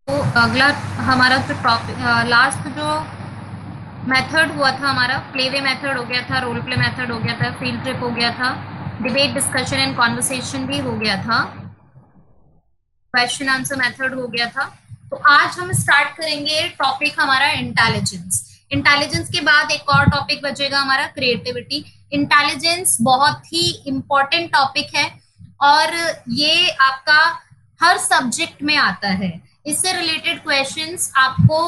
तो अगला हमारा जो टॉपिक, लास्ट जो मेथड हुआ था हमारा, प्लेवे मेथड हो गया था, रोल प्ले मेथड हो गया था, फील्ड ट्रिप हो गया था, डिबेट डिस्कशन एंड कॉन्वर्सेशन भी हो गया था, क्वेश्चन आंसर मेथड हो गया था। तो आज हम स्टार्ट करेंगे टॉपिक हमारा इंटेलिजेंस। इंटेलिजेंस के बाद एक और टॉपिक बचेगा हमारा क्रिएटिविटी। इंटेलिजेंस बहुत ही इंपॉर्टेंट टॉपिक है और ये आपका हर सब्जेक्ट में आता है। इससे रिलेटेड क्वेश्चंस आपको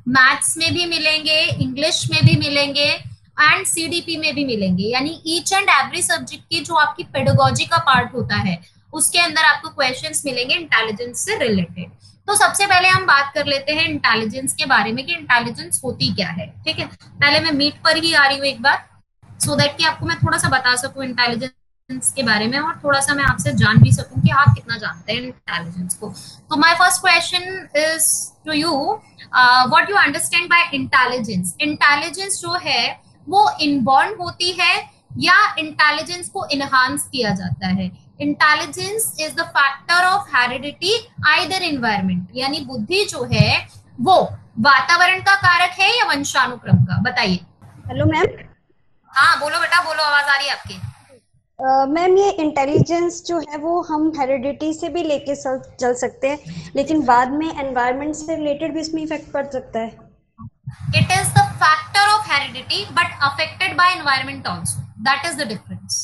मैथ्स में भी मिलेंगे, इंग्लिश में भी मिलेंगे एंड सीडीपी में भी मिलेंगे। यानी ईच एंड एवरी सब्जेक्ट की जो आपकी पेडागोजी का पार्ट होता है उसके अंदर आपको क्वेश्चंस मिलेंगे इंटेलिजेंस से रिलेटेड। तो सबसे पहले हम बात कर लेते हैं इंटेलिजेंस के बारे में कि इंटेलिजेंस होती क्या है। ठीक है, पहले मैं मीट पर ही आ रही हूँ एक बार, सो दैट कि आपको मैं थोड़ा सा बता सकूं इंटेलिजेंस के बारे में और थोड़ा सा मैं आपसे जान भी सकूं कि आप कितना जानते हैं इंटेलिजेंस को। तो my first question is to you, what you understand by intelligence. Intelligence जो है वो इनबॉर्न होती है या इंटेलिजेंस को इनहांस किया जाता है। Intelligence is the factor of heredity either environment, यानी बुद्धि जो है वो वातावरण का कारक है या वंशानुक्रम का, बताइए। Hello ma'am. हाँ बोलो बेटा बोलो, आवाज आ रही है आपकी। मैम, ये इंटेलिजेंस जो है वो हम हेरिडिटी से भी लेके चल सकते हैं, लेकिन बाद में एनवायरनमेंट से रिलेटेड भी इसमें इफेक्ट पड़ सकता है। It is the factor of heredity but affected by environment also. That is the difference.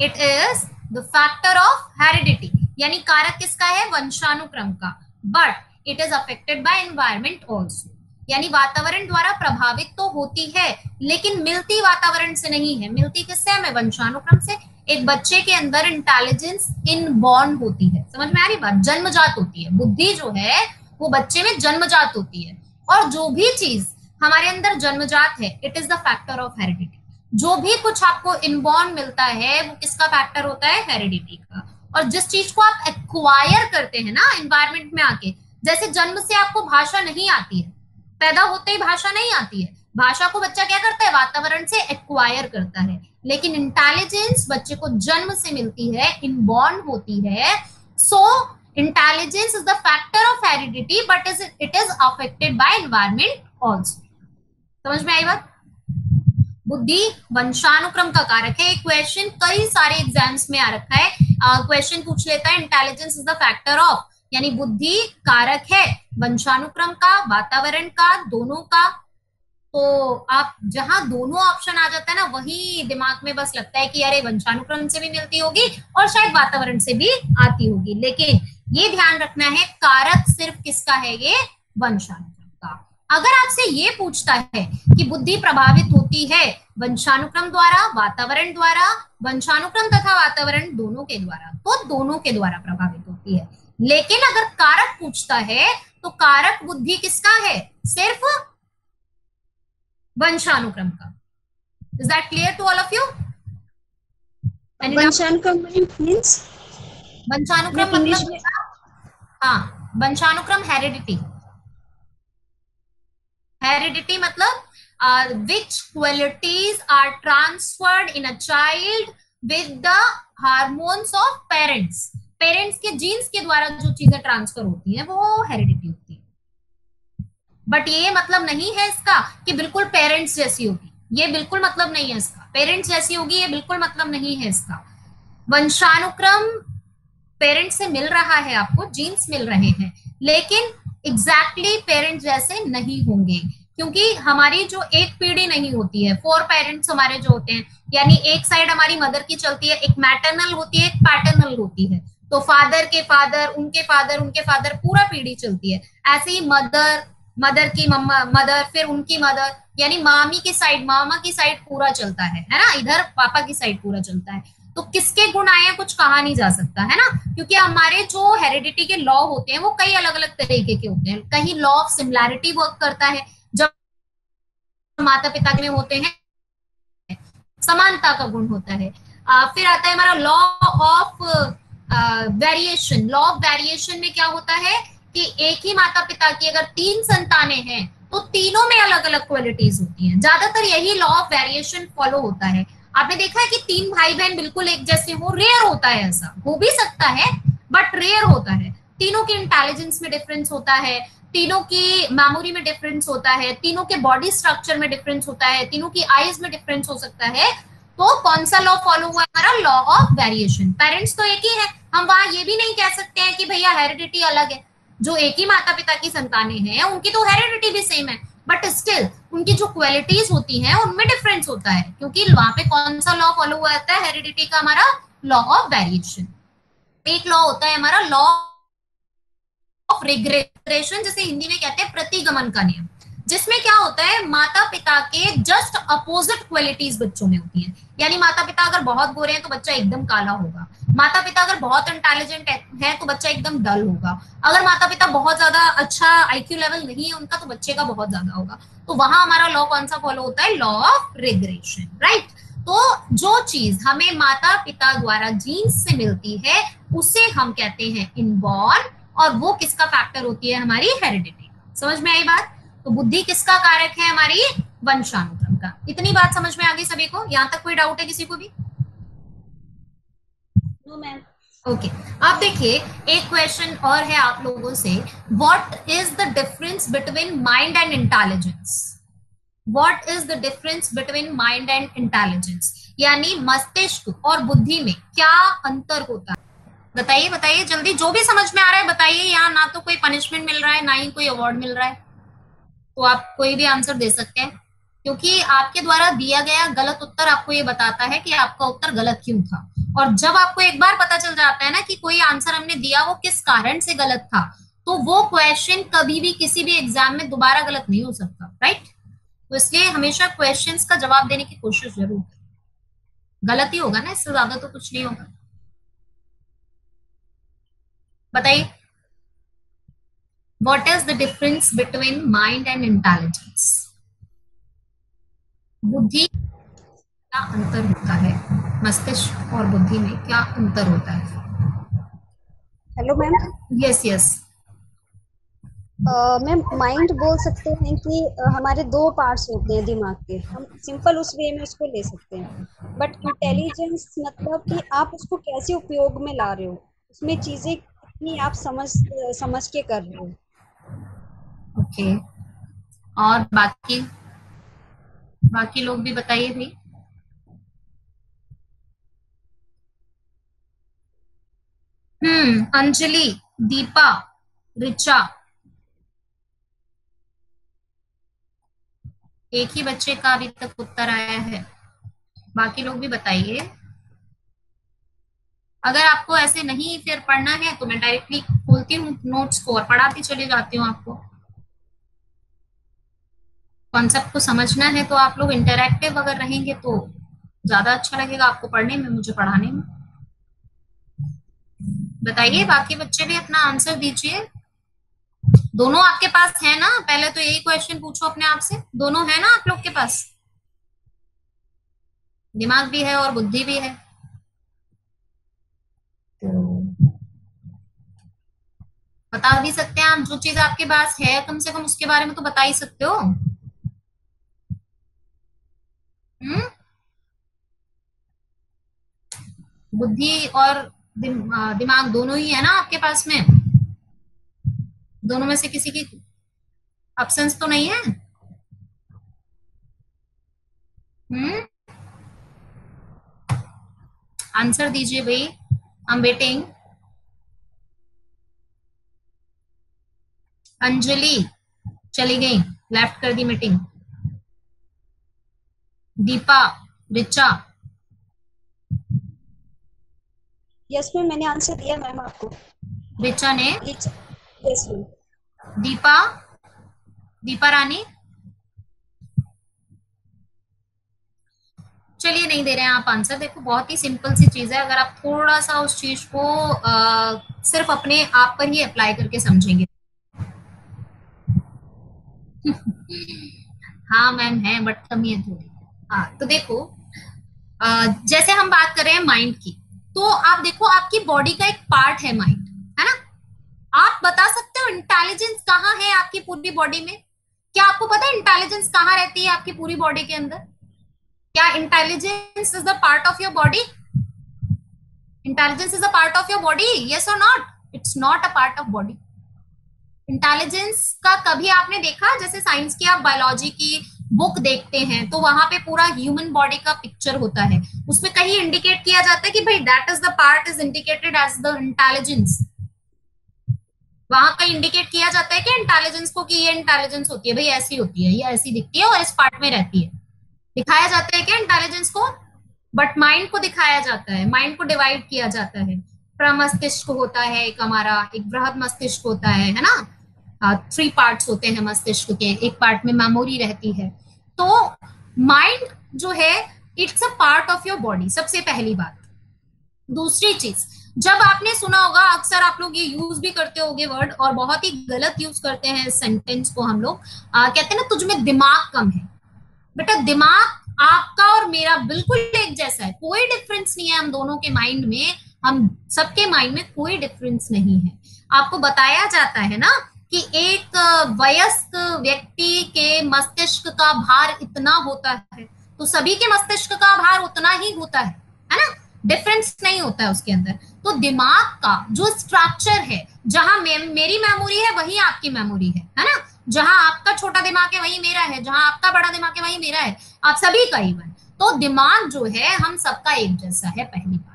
It is the factor of heredity, यानी कारक किसका है, वंशानुक्रम का, but it is affected by environment also, यानी वातावरण द्वारा प्रभावित तो होती है लेकिन मिलती वातावरण से नहीं है। मिलती किससे, हमें वंशानुक्रम से। एक बच्चे के अंदर इंटेलिजेंस इनबॉर्न होती है, समझ में आ रही बात, जन्मजात होती है। बुद्धि जो है वो बच्चे में जन्मजात होती है और जो भी चीज हमारे अंदर जन्मजात है it is the factor of heredity. जो भी कुछ आपको इनबॉर्न मिलता है वो किसका फैक्टर होता है, हेरिडिटी का। और जिस चीज को आप एक्वायर करते हैं ना एनवायरमेंट में आके, जैसे जन्म से आपको भाषा नहीं आती है, पैदा होते ही भाषा नहीं आती है, भाषा को बच्चा क्या करता है, वातावरण से एक्वायर करता है। लेकिन इंटेलिजेंस बच्चे को जन्म से मिलती है, इनबॉर्न होती है। So intelligence is the factor of heredity but it is affected by environment also. समझ में आई बात। बुद्धि वंशानुक्रम का कारक है। क्वेश्चन कई सारे एग्जाम्स में आ रखा है, क्वेश्चन पूछ लेता है intelligence is the factor of, यानी बुद्धि कारक है वंशानुक्रम का, वातावरण का, दोनों का। तो आप जहां दोनों ऑप्शन आ जाता है ना, वही दिमाग में बस लगता है कि अरे वंशानुक्रम से भी मिलती होगी और शायद वातावरण से भी आती होगी। लेकिन ये ध्यान रखना है कारक सिर्फ किसका है, ये वंशानुक्रम का। अगर आपसे ये पूछता है कि बुद्धि प्रभावित होती है वंशानुक्रम द्वारा, वातावरण द्वारा, वंशानुक्रम तथा वातावरण दोनों के द्वारा, तो दोनों के द्वारा प्रभावित होती है। लेकिन अगर कारक पूछता है तो कारक बुद्धि किसका है, सिर्फ वंशानुक्रम का। Is that clear to all of you? Any doubt? वंशान का मीन्स वंशानुक्रम मैम इंग्लिश मतलब में। हाँ, वंशानुक्रम हेरिडिटी। हेरिडिटी मतलब which qualities are transferred in a child with the hormones of parents. Parents के जीन्स के द्वारा जो चीजें ट्रांसफर होती हैं वो हेरिडिटी होती है। बट ये मतलब नहीं है इसका कि बिल्कुल पेरेंट्स जैसी होगी, ये बिल्कुल मतलब नहीं है इसका। पेरेंट्स जैसी होगी ये बिल्कुल मतलब नहीं है इसका। वंशानुक्रम पेरेंट्स से मिल रहा है, आपको जीन्स मिल रहे हैं, लेकिन एग्जैक्टली पेरेंट्स जैसे नहीं होंगे, क्योंकि हमारी जो एक पीढ़ी नहीं होती है, फोर पेरेंट्स हमारे जो होते हैं, यानी एक साइड हमारी मदर की चलती है, एक मैटरनल होती है, एक पैटर्नल होती है। तो फादर के फादर, उनके फादर, उनके फादर, पूरा पीढ़ी चलती है। ऐसे ही मदर, मदर की मम्मा, मदर, फिर उनकी मदर, यानी मामी की साइड, मामा की साइड पूरा चलता है ना, इधर पापा की साइड पूरा चलता है। तो किसके गुण आए हैं कुछ कहा नहीं जा सकता है ना, क्योंकि हमारे जो हेरिडिटी के लॉ होते हैं वो कई अलग अलग तरीके के होते हैं। कहीं लॉ ऑफ सिमिलैरिटी वर्क करता है, जब माता पिता में होते हैं समानता का गुण होता है। फिर आता है हमारा law of variation. Law of variation में क्या होता है कि एक ही माता पिता की अगर तीन संतानें हैं तो तीनों में अलग अलग क्वालिटीज होती हैं। ज्यादातर यही लॉ ऑफ वेरिएशन फॉलो होता है। आपने देखा है कि तीन भाई बहन बिल्कुल एक जैसे हो, रेयर होता है, ऐसा हो भी सकता है बट रेयर होता है। तीनों के इंटेलिजेंस में डिफरेंस होता है, तीनों की मेमोरी में डिफरेंस होता है, तीनों के बॉडी स्ट्रक्चर में डिफरेंस होता है, तीनों की आईज में डिफरेंस हो सकता है, तो कौन सा लॉ फॉलो हुआ हमारा? Law of variation. पेरेंट्स तो एक ही है, हम वहां ये भी नहीं कह सकते हैं कि भैया हेरिडिटी अलग है। जो एक ही माता पिता की संतानें हैं उनकी तो हेरिडिटी भी सेम है, बट स्टिल उनकी जो क्वालिटीज होती हैं उनमें डिफरेंस होता है, क्योंकि वहां पे कौन सा लॉ फॉलो हुआ जाता है हेरिडिटी का? हमारा लॉ ऑफ वेरिएशन। एक लॉ होता है हमारा लॉ ऑफ रिग्रेशन, जिसे हिंदी में कहते हैं प्रतिगमन का नियम, जिसमें क्या होता है माता पिता के जस्ट अपोजिट क्वालिटीज बच्चों में होती है। यानी माता पिता अगर बहुत गोरे हैं तो बच्चा एकदम काला होगा, माता पिता अगर बहुत इंटेलिजेंट है तो बच्चा एकदम डल होगा, अगर माता पिता बहुत ज्यादा अच्छा आईक्यू लेवल नहीं है उनका तो बच्चे का बहुत ज्यादा होगा। तो वहां हमारा लॉ कौन सा फॉलो होता है? Law of regression, right. तो जो चीज हमें माता पिता द्वारा जीन्स से मिलती है उसे हम कहते हैं इनबॉर्न, और वो किसका फैक्टर होती है? हमारी हेरिडिटी। समझ में आई बात? तो बुद्धि किसका कारक है? हमारी वंशानुक्रम का। इतनी बात समझ में आ गई सभी को? यहां तक कोई डाउट है किसी को भी? No ma'am. ओके, अब देखिए एक क्वेश्चन और है आप लोगों से, what is the difference between mind and intelligence? What is the difference between mind and intelligence? यानी मस्तिष्क और बुद्धि में क्या अंतर होता है? बताइए बताइए जल्दी, जो भी समझ में आ रहा है बताइए। यहाँ ना तो कोई पनिशमेंट मिल रहा है ना ही कोई अवार्ड मिल रहा है, तो आप कोई भी आंसर दे सकते हैं, क्योंकि आपके द्वारा दिया गया गलत उत्तर आपको ये बताता है कि आपका उत्तर गलत क्यों था। और जब आपको एक बार पता चल जाता है ना कि कोई आंसर हमने दिया वो किस कारण से गलत था, तो वो क्वेश्चन कभी भी किसी भी एग्जाम में दोबारा गलत नहीं हो सकता, राइट। तो इसलिए हमेशा क्वेश्चंस का जवाब देने की कोशिश जरूर करें। गलत ही होगा ना, इससे ज्यादा तो कुछ नहीं होगा। बताइए, what is the difference between mind and intelligence? बुद्धि क्या अंतर होता है? मस्तिष्क और बुद्धि में क्या अंतर होता है? Hello ma'am. Yes yes. Ma'am mind बोल सकते हैं कि हमारे दो पार्ट्स होते हैं दिमाग के, हम सिंपल उस वे में उसको ले सकते हैं। बट इंटेलिजेंस मतलब कि आप उसको कैसे उपयोग में ला रहे हो, उसमें चीजें कितनी आप समझ के कर रहे हो। ओके, और बाकी बाकी लोग भी बताइए भाई। अंजलि, दीपा, रिचा, एक ही बच्चे का अभी तक उत्तर आया है, बाकी लोग भी बताइए। अगर आपको ऐसे नहीं फिर पढ़ना है तो मैं डायरेक्टली खोलती हूँ नोट्स को और पढ़ाती चली जाती हूँ आपको। कॉन्सेप्ट को समझना है तो आप लोग इंटरैक्टिव अगर रहेंगे तो ज्यादा अच्छा लगेगा आपको पढ़ने में, मुझे पढ़ाने में। बताइए, बाकी बच्चे भी अपना आंसर दीजिए। दोनों आपके पास है ना? पहले तो यही क्वेश्चन पूछो अपने आप से, दोनों है ना आप लोग के पास? दिमाग भी है और बुद्धि भी है, तो बता भी सकते हैं आप। जो चीज आपके पास है कम से कम उसके बारे में तो बता ही सकते हो। हम्म, बुद्धि और दिमाग दोनों ही है ना आपके पास में? दोनों में से किसी की अब्सेंस तो नहीं है? हम्म, आंसर दीजिए भाई, आई एम वेटिंग। अंजलि चली गई, लेफ्ट कर दी meeting. Deepa, Richa, yes ma'am, मैंने आंसर दिया मैम आपको। रिचा ने, यस मैम। दीपा, दीपा रानी, चलिए नहीं दे रहे हैं आप आंसर। देखो बहुत ही सिंपल सी चीज है, अगर आप थोड़ा सा उस चीज को सिर्फ अपने आप पर ही अप्लाई करके समझेंगे। हाँ मैम है, बट कमी है थोड़ी। हाँ तो देखो, जैसे हम बात कर रहे हैं माइंड की, तो आप देखो आपकी बॉडी का एक पार्ट है माइंड, है ना? आप बता सकते हो इंटेलिजेंस कहाँ है आपकी पूरी बॉडी में? क्या आपको पता है इंटेलिजेंस कहाँ रहती है आपकी पूरी बॉडी के अंदर? क्या intelligence is the part of your body? Intelligence is a part of your body, yes और not? It's not a part of body. Intelligence का कभी आपने देखा, जैसे साइंस की आप बायोलॉजी की बुक देखते हैं तो वहां पे पूरा ह्यूमन बॉडी का पिक्चर होता है, उसमें कहीं इंडिकेट किया जाता है कि भाई that is the part is indicated as the intelligence, वहां कहीं इंडिकेट किया जाता है कि इंटेलिजेंस को कि ये इंटेलिजेंस होती है भाई, ऐसी होती है, ये ऐसी दिखती है और इस पार्ट में रहती है, दिखाया जाता है क्या इंटेलिजेंस को? बट माइंड को दिखाया जाता है, माइंड को डिवाइड किया जाता है, प्रमस्तिष्क होता है एक हमारा, एक बृहद मस्तिष्क होता है ना, 3 पार्ट्स होते हैं मस्तिष्क के, एक पार्ट में मेमोरी रहती है। तो माइंड जो है it's a part of your body, सबसे पहली बात। दूसरी चीज, जब आपने सुना होगा, अक्सर आप लोग ये यूज भी करते होगे वर्ड, और बहुत ही गलत यूज करते हैं इस सेंटेंस को हम लोग, कहते हैं ना तुझ में दिमाग कम है। बेटा दिमाग आपका और मेरा बिल्कुल एक जैसा है, कोई डिफरेंस नहीं है हम दोनों के माइंड में, हम सबके माइंड में कोई डिफरेंस नहीं है। आपको बताया जाता है ना कि एक वयस्क व्यक्ति के मस्तिष्क का भार इतना होता है, तो सभी के मस्तिष्क का भार उतना ही होता है ना, डिफरेंस नहीं होता है उसके अंदर। तो दिमाग का जो स्ट्रक्चर है, जहां मेरी मेमोरी है वही आपकी मेमोरी है ना, जहां आपका छोटा दिमाग है वही मेरा है, जहां आपका बड़ा दिमाग है वही मेरा है, आप सभी का इवन। तो दिमाग जो है हम सबका एक जैसा है, पहली बात।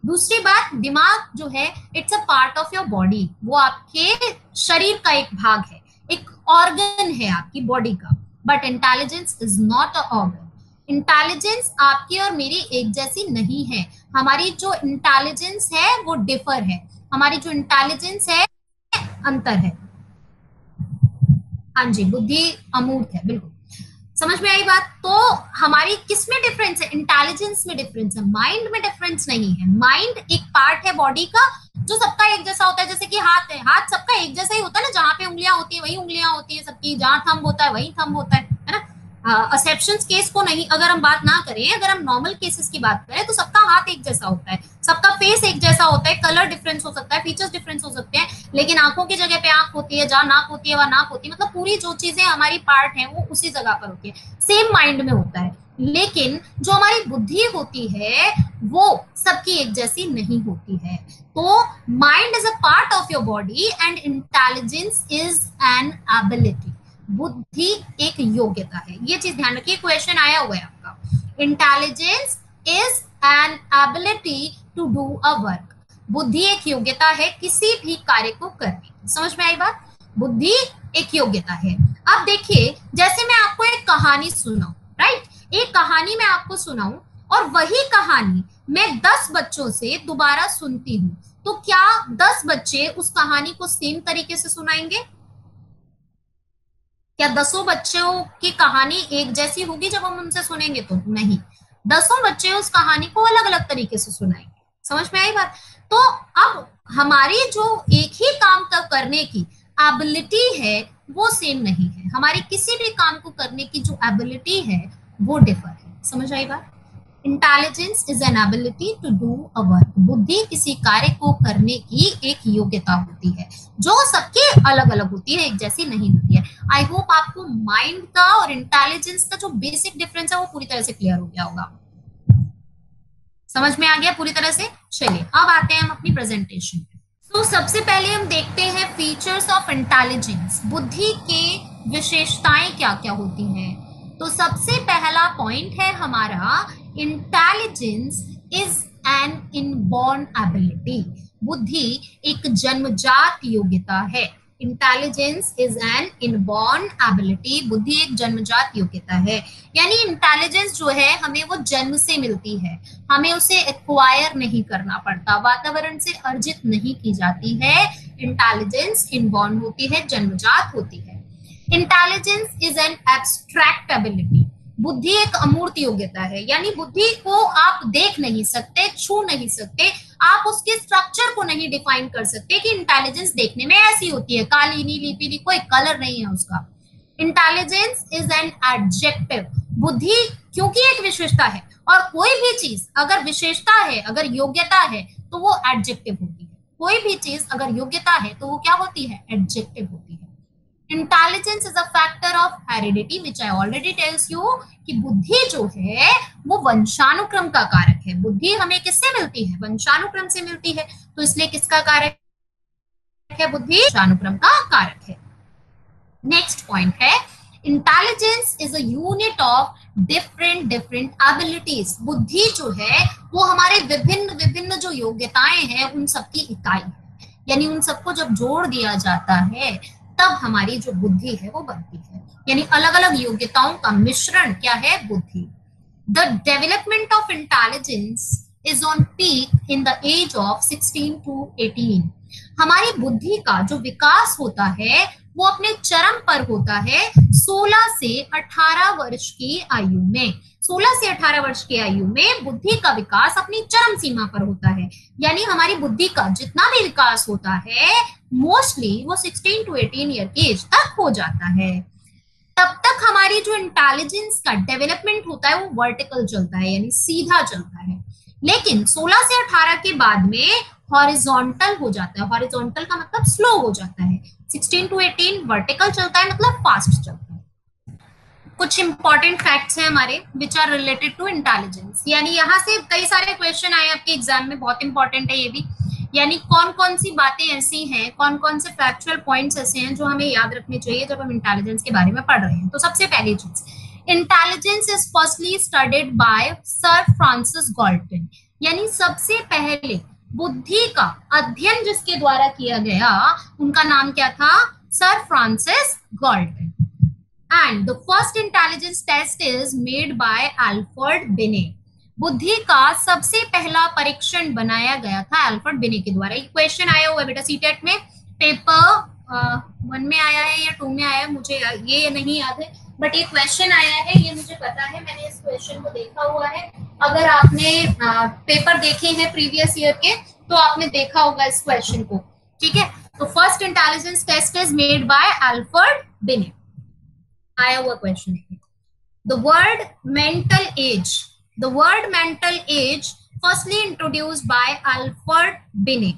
दूसरी बात, दिमाग जो है it's a part of your body, वो आपके शरीर का एक भाग है, एक ऑर्गन है आपकी बॉडी का। But intelligence is not a organ. Intelligence आपकी और मेरी एक जैसी नहीं है, हमारी जो इंटेलिजेंस है वो डिफर है, हमारी जो इंटेलिजेंस है अंतर है। हाँ जी, बुद्धि अमूर्त है, बिल्कुल समझ में आई बात। तो हमारी किस में डिफरेंस है? इंटेलिजेंस में डिफरेंस है, माइंड में डिफरेंस नहीं है। माइंड एक पार्ट है बॉडी का जो सबका एक जैसा होता है, जैसे कि हाथ है, हाथ सबका एक जैसा ही होता है ना, जहां पे उंगलियां होती है वही उंगलियां होती है सबकी, जहां थंब होता है वही थंब होता है ना। एक्सेप्शंस केस को नहीं अगर हम बात ना करें, अगर हम नॉर्मल केसेस की बात करें तो सबका हाथ एक जैसा होता है, सबका फेस एक जैसा होता है, कलर डिफरेंस हो सकता है, फीचर्स डिफरेंस हो सकते हैं, लेकिन आंखों की जगह पे आंख होती है, जहां नाक होती है वहां नाक होती है, मतलब पूरी जो चीजें हमारी पार्ट है वो उसी जगह पर होती है, सेम माइंड में होता है। लेकिन जो हमारी बुद्धि होती है वो सबकी एक जैसी नहीं होती है। तो mind is a part of your body and intelligence is an ability. बुद्धि एक योग्यता है, ये चीज ध्यान रखिए, क्वेश्चन आया हुआ है आपका। Intelligence is an ability to do a work. बुद्धि एक योग्यता है किसी भी कार्य को करने की, समझ में आई बात? बुद्धि एक योग्यता है। अब देखिए, जैसे मैं आपको एक कहानी सुनाऊं, राइट, एक कहानी मैं आपको सुनाऊं और वही कहानी मैं 10 बच्चों से दोबारा सुनती हूँ, तो क्या 10 बच्चे उस कहानी को सेम तरीके से सुनाएंगे? क्या 10 बच्चों की कहानी एक जैसी होगी जब हम उनसे सुनेंगे? तो नहीं, 10 बच्चे उस कहानी को अलग अलग तरीके से सुनाएंगे। समझ में आई बात? तो अब हमारी जो एक ही काम का करने की एबिलिटी है वो सेम नहीं है, हमारी किसी भी काम को करने की जो एबिलिटी है वो डिफर है। समझ आई बात? Intelligence is an ability to do a work. बुद्धि किसी कार्य को करने की एक योग्यता होती है जो सबकी अलग अलग होती है, एक जैसी नहीं होती है। आई होप आपको माइंड का और इंटेलिजेंस का जो बेसिक डिफरेंस है वो पूरी तरह से क्लियर हो गया होगा, समझ में आ गया पूरी तरह से। चलिए अब आते हैं हम अपनी प्रेजेंटेशन पे। तो सबसे पहले हम देखते हैं फीचर्स ऑफ इंटेलिजेंस, बुद्धि के विशेषताएं क्या क्या होती हैं। तो सबसे पहला पॉइंट है हमारा, intelligence is N inborn ability. बुद्धि एक जन्मजात योग्यता है। Intelligence is N inborn ability, बुद्धि एक जन्मजात योग्यता है। यानी इंटेलिजेंस जो है हमें वो जन्म से मिलती है, हमें उसे एक्वायर नहीं करना पड़ता, वातावरण से अर्जित नहीं की जाती है। इंटेलिजेंस इनबॉर्न होती है, जन्मजात होती है। Intelligence is N abstract ability, बुद्धि एक अमूर्त योग्यता है, यानी बुद्धि को आप देख नहीं सकते, छू नहीं सकते, आप उसके स्ट्रक्चर को नहीं डिफाइन कर सकते कि इंटेलिजेंस देखने में ऐसी होती है, काली नीली पीली, कोई कलर नहीं है उसका। इंटेलिजेंस इज एन एडजेक्टिव, बुद्धि क्योंकि एक विशेषता है, और कोई भी चीज अगर विशेषता है, अगर योग्यता है तो वो एडजेक्टिव होती है। कोई भी चीज अगर योग्यता है तो वो क्या होती है? एडजेक्टिव होती है। Intelligence is a factor of heredity which I already tells you कि बुद्धि जो है वो वंशानुक्रम का कारक है। बुद्धि हमें किससे मिलती है? वंशानुक्रम से मिलती है, तो इसलिए किसका कारक है बुद्धि, वंशानुक्रम का कारक है। नेक्स्ट पॉइंट है intelligence is a unit of different abilities. बुद्धि जो है वो हमारे विभिन्न विभिन्न जो योग्यताएं हैं उन सबकी इकाई है, यानी उन सबको जब जोड़ दिया जाता है तब हमारी जो बुद्धि है वो बनती है, यानी अलग अलग योग्यताओं का मिश्रण क्या है, बुद्धि। The development of intelligence is on peak in the age of 16 to 18। हमारी बुद्धि का जो विकास होता है वो अपने चरम पर होता है 16 से 18 वर्ष की आयु में। 16 से 18 वर्ष की आयु में बुद्धि का विकास अपनी चरम सीमा पर होता है, यानी हमारी बुद्धि का जितना भी विकास होता है मोस्टली वो 16 to 18 ईयर की एज तक हो जाता है। तब तक हमारी जो इंटेलिजेंस का डेवलपमेंट होता है वो वर्टिकल चलता है, यानी सीधा चलता है। लेकिन 16 से 18 के बाद में हॉरिजॉन्टल हो जाता है। हॉरिजॉन्टल का मतलब स्लो हो जाता है। 16 to 18 वर्टिकल चलता है, मतलब फास्ट चलता है। कुछ इंपॉर्टेंट फैक्ट्स हैं हमारे which are related to intelligence, यानी यहाँ से कई सारे क्वेश्चन आए आपके एग्जाम में, बहुत इंपॉर्टेंट है ये भी। यानी कौन कौन सी बातें ऐसी हैं, कौन कौन से फैक्चुअल पॉइंट्स ऐसे हैं जो हमें याद रखने चाहिए जब हम इंटेलिजेंस के बारे में पढ़ रहे हैं। तो सबसे पहली चीज, intelligence is firstly studied by sir Francis Galton, यानी सबसे पहले बुद्धि का अध्ययन जिसके द्वारा किया गया उनका नाम क्या था, sir Francis Galton. And the first intelligence test is made by Alfred Binet. बुद्धि का सबसे पहला परीक्षण बनाया गया था अल्फ्रेड बिने के द्वारा। एक क्वेश्चन आया हुआ है बेटा सीटेट में, पेपर 1 में आया है या 2 में आया है, मुझे ये नहीं याद है, बट ये क्वेश्चन आया है, ये मुझे पता है, मैंने इस क्वेश्चन को देखा हुआ है। अगर आपने पेपर देखे हैं प्रीवियस ईयर के तो आपने देखा होगा इस क्वेश्चन को, ठीक है। तो first intelligence test is made by Alfred Binet, आया हुआ क्वेश्चन है। The word mental age, the word mental age firstly introduced by Alfred Binet.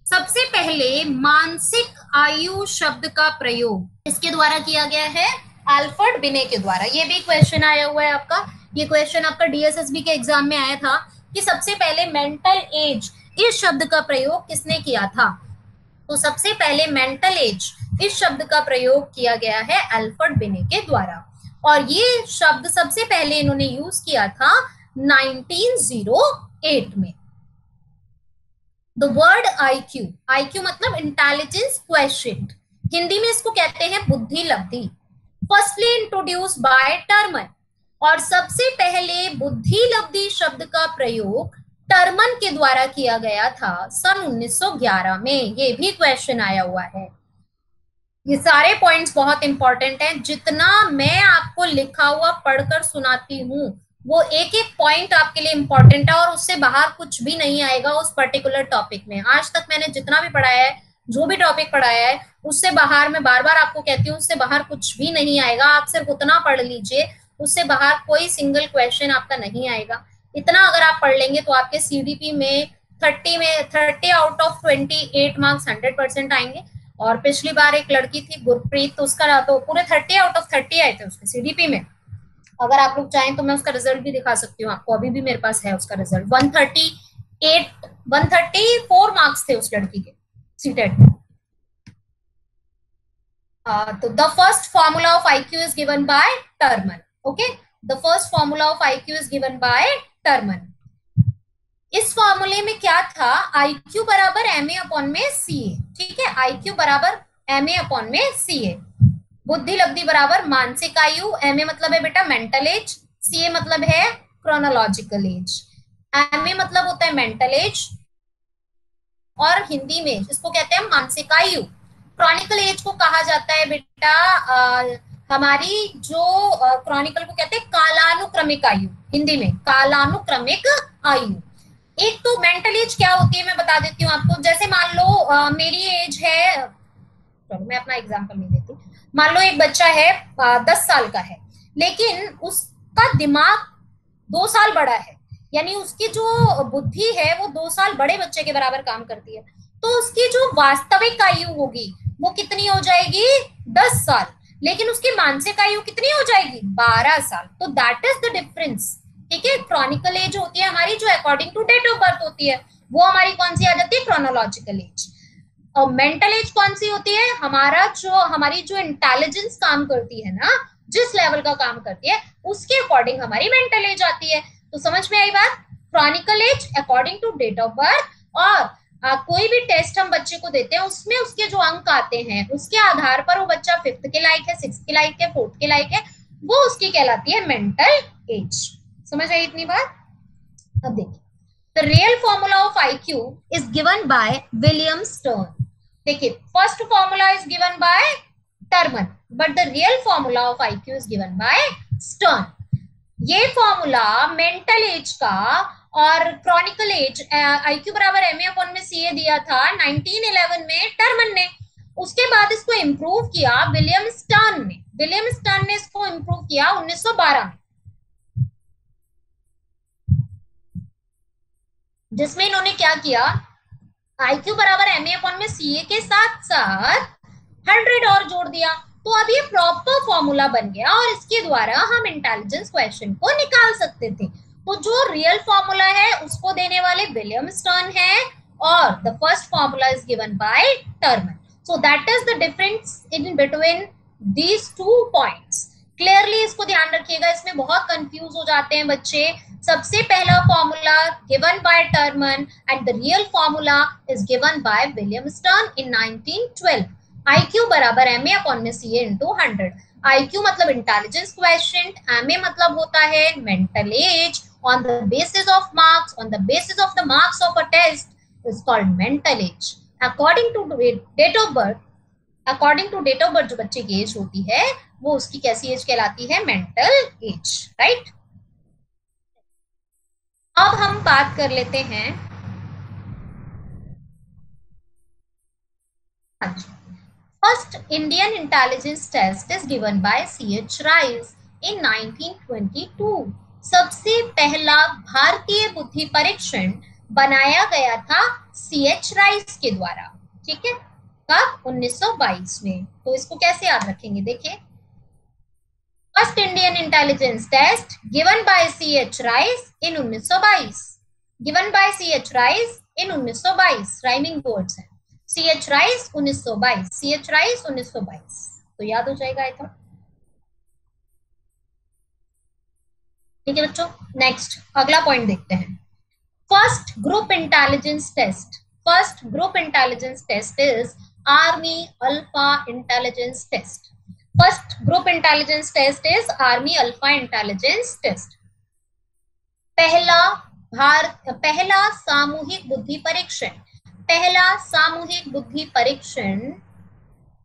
सबसे पहले मानसिक आयु शब्द का प्रयोग इसके द्वारा किया गया है, अल्फ्रेड बिने के द्वारा। ये भी क्वेश्चन आया हुआ है आपका, ये क्वेश्चन आपका डीएसएसबी के एग्जाम में आया था कि सबसे पहले मेंटल एज इस शब्द का प्रयोग किसने किया था। तो सबसे पहले मेंटल एज इस शब्द का प्रयोग किया गया है अल्फ्रेड बिने के द्वारा, और ये शब्द सबसे पहले इन्होंने यूज किया था 1908 में। द वर्ड IQ, IQ मतलब इंटेलिजेंस क्वेश्चन, हिंदी में इसको कहते हैं बुद्धि लब्धि। फर्स्टली इंट्रोड्यूस बाय टर्मन, और सबसे पहले बुद्धि लब्धि शब्द का प्रयोग टर्मन के द्वारा किया गया था सन 1911 में। ये भी क्वेश्चन आया हुआ है। ये सारे पॉइंट्स बहुत इंपॉर्टेंट हैं। जितना मैं आपको लिखा हुआ पढ़कर सुनाती हूँ वो एक एक पॉइंट आपके लिए इंपॉर्टेंट है, और उससे बाहर कुछ भी नहीं आएगा उस पर्टिकुलर टॉपिक में। आज तक मैंने जितना भी पढ़ाया है, जो भी टॉपिक पढ़ाया है, उससे बाहर, मैं बार बार आपको कहती हूँ, उससे बाहर कुछ भी नहीं आएगा। आप सिर्फ उतना पढ़ लीजिए, उससे बाहर कोई सिंगल क्वेश्चन आपका नहीं आएगा। इतना अगर आप पढ़ लेंगे तो आपके सीडीपी में 30 आउट ऑफ 28 मार्क्स 100% आएंगे। और पिछली बार एक लड़की थी गुरप्रीत, तो उसका तो पूरे 30 आउट ऑफ 30 आए थे उसके सीडीपी में। अगर आप लोग चाहें तो मैं उसका रिजल्ट भी दिखा सकती हूँ आपको, अभी भी मेरे पास है उसका रिजल्ट। 134 मार्क्स थे उस लड़की के सीटेट में। तो the first formula of IQ is given by Terman. Okay, the first formula of IQ is given by Terman. इस फॉर्मूले में क्या था, IQ बराबर MA/CA, ठीक है। IQ बराबर MA/CA, बुद्धि लब्धि बराबर मानसिक आयु, MA मतलब है बेटा मेंटल एज, CA मतलब है क्रोनोलॉजिकल एज। MA मतलब होता है मेंटल एज, और हिंदी में इसको कहते हैं मानसिक आयु। क्रॉनिकल एज को कहा जाता है बेटा हमारी जो क्रॉनिकल को कहते हैं कालानुक्रमिक आयु, हिंदी में कालानुक्रमिक आयु। एक तो मेंटल एज क्या होती है मैं बता देती हूँ आपको। जैसे मान लो मेरी एज है, चलो मैं अपना एग्जांपल नहीं देती, मान लो एक बच्चा है 10 साल का है, लेकिन उसका दिमाग 2 साल बड़ा है, यानी उसकी जो बुद्धि है वो 2 साल बड़े बच्चे के बराबर काम करती है, तो उसकी जो वास्तविक आयु होगी वो कितनी हो जाएगी, 10 साल। लेकिन उसकी मानसिक आयु कितनी हो जाएगी, 12 साल। तो दैट इज द डिफरेंस, ठीक है। क्रॉनिकल एज होती है हमारी जो according to date of birth होती है, वो हमारी कौन सी आ जाती है, क्रोनोलॉजिकल एज। और मेंटल एज कौन सी होती है, हमारी जो इंटेलिजेंस काम करती है ना, जिस लेवल का काम करती है उसके अकॉर्डिंग हमारी मेंटल एज आती है। तो समझ में आई बात। Chronicle age according to date of birth, और कोई भी टेस्ट हम बच्चे को देते हैं उसमें उसके जो अंक आते हैं उसके आधार पर वो बच्चा 5th के लायक है, 6th के लायक है, 4th के लायक है, वो उसकी कहलाती है मेंटल एज। समझ आई इतनी बात। अब देखिए, the real formula of IQ is given by William Stern. देखिए, first formula is given by Terman, but the real formula of IQ is given by Stern. ये फॉर्मूला मेंटल एज का और chronicle age, IQ बराबर M A upon में C ए दिया था 1911 में Terman ने। उसके बाद इसको इंप्रूव किया विलियम स्टर्न ने। विलियम स्टर्न ने इसको इंप्रूव किया 1912 में, जिसमें इन्होंने क्या किया, आईक्यू बराबर एम ए अपॉन में सी ए के साथ साथ 100 और जोड़ दिया। तो अब ये प्रॉपर फॉर्मूला बन गया और इसके द्वारा हम इंटेलिजेंस क्वेश्चन को निकाल सकते थे। तो जो रियल फॉर्मूला है उसको देने वाले विलियम स्टर्न है, और the first formula is given by Terman. So that is the difference in between these two points. Clearly इसको ध्यान रखिएगा, इसमें बहुत कंफ्यूज हो जाते हैं बच्चे। सबसे पहला formula given by Terman and the real formula is given by William Stern in 1912। IQ बराबर एम ए अपॉन में सी ए इंटू 100। आईक्यू मतलब इंटेलिजेंस क्वेश्चन, एम ए मतलब होता है mental age. On the basis of marks, on the basis of the marks of a test is called mental age. According to date of birth, according to date of birth जो बच्चे की as होती है वो उसकी कैसी as कहलाती है, मेंटल एज, राइट। अब हम बात कर लेते हैं, first Indian intelligence test is given by C.H. Rice in 1922। सबसे पहला भारतीय बुद्धि परीक्षण बनाया गया था C.H. राइस के द्वारा, ठीक है, कब, 1922 में। तो इसको कैसे याद रखेंगे, देखिए, first Indian intelligence test given by C.H. Rice in 1922, given by C.H. Rice in 1922, rhyming words हैं। C.H. Rice 1922, C.H. राइस 1922, तो याद हो जाएगा आई थिंक। ठीक है बच्चों, नेक्स्ट अगला पॉइंट देखते हैं। First group intelligence test, first group intelligence test is army alpha intelligence test. First group intelligence test is army alpha intelligence test. पहला सामूहिक बुद्धि परीक्षण, पहला सामूहिक बुद्धि परीक्षण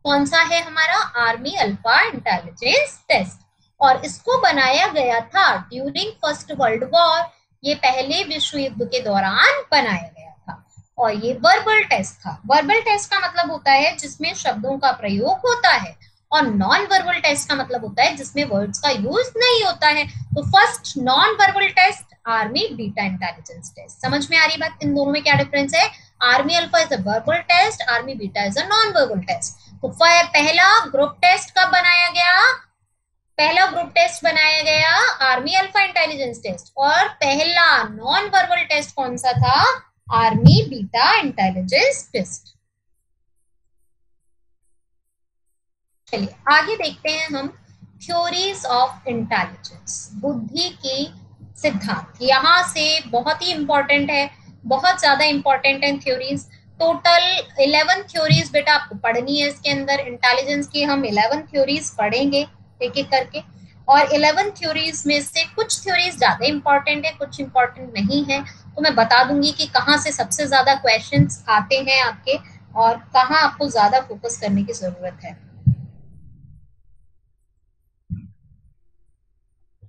कौन सा है हमारा, आर्मी अल्फा इंटेलिजेंस टेस्ट। और इसको बनाया गया था ड्यूरिंग फर्स्ट वर्ल्ड वॉर, ये पहले विश्व युद्ध के दौरान बनाया गया था। और ये वर्बल टेस्ट था। वर्बल टेस्ट का मतलब होता है जिसमें शब्दों का प्रयोग होता है, और नॉन वर्बल टेस्ट का मतलब होता है जिसमें वर्ड्स का यूज नहीं होता है। तो first non verbal test army beta intelligence test. समझ में आ रही बात, इन दोनों में क्या डिफरेंस है। Army alpha is a verbal test, army beta is a non verbal test. तो पहला ग्रुप टेस्ट कब बनाया गया, पहला ग्रुप टेस्ट बनाया गया आर्मी अल्फा इंटेलिजेंस टेस्ट, और पहला नॉन वर्बल टेस्ट कौन सा था, आर्मी बीटा इंटेलिजेंस टेस्ट। चलिए आगे देखते हैं हम थ्योरीज ऑफ इंटेलिजेंस, बुद्धि की सिद्धांत। यहां से बहुत ही इंपॉर्टेंट है, बहुत ज्यादा इंपॉर्टेंट है थ्योरीज। टोटल 11 थ्योरीज बेटा आपको पढ़नी है इसके अंदर। इंटेलिजेंस की हम 11 थ्योरीज पढ़ेंगे एक एक करके, और 11 थ्योरीज में से कुछ थ्योरीज ज्यादा इंपॉर्टेंट है, कुछ इंपॉर्टेंट नहीं है। तो मैं बता दूंगी कि कहाँ से सबसे ज्यादा क्वेश्चंस आते हैं आपके, और कहाँ आपको ज्यादा फोकस करने की जरूरत है।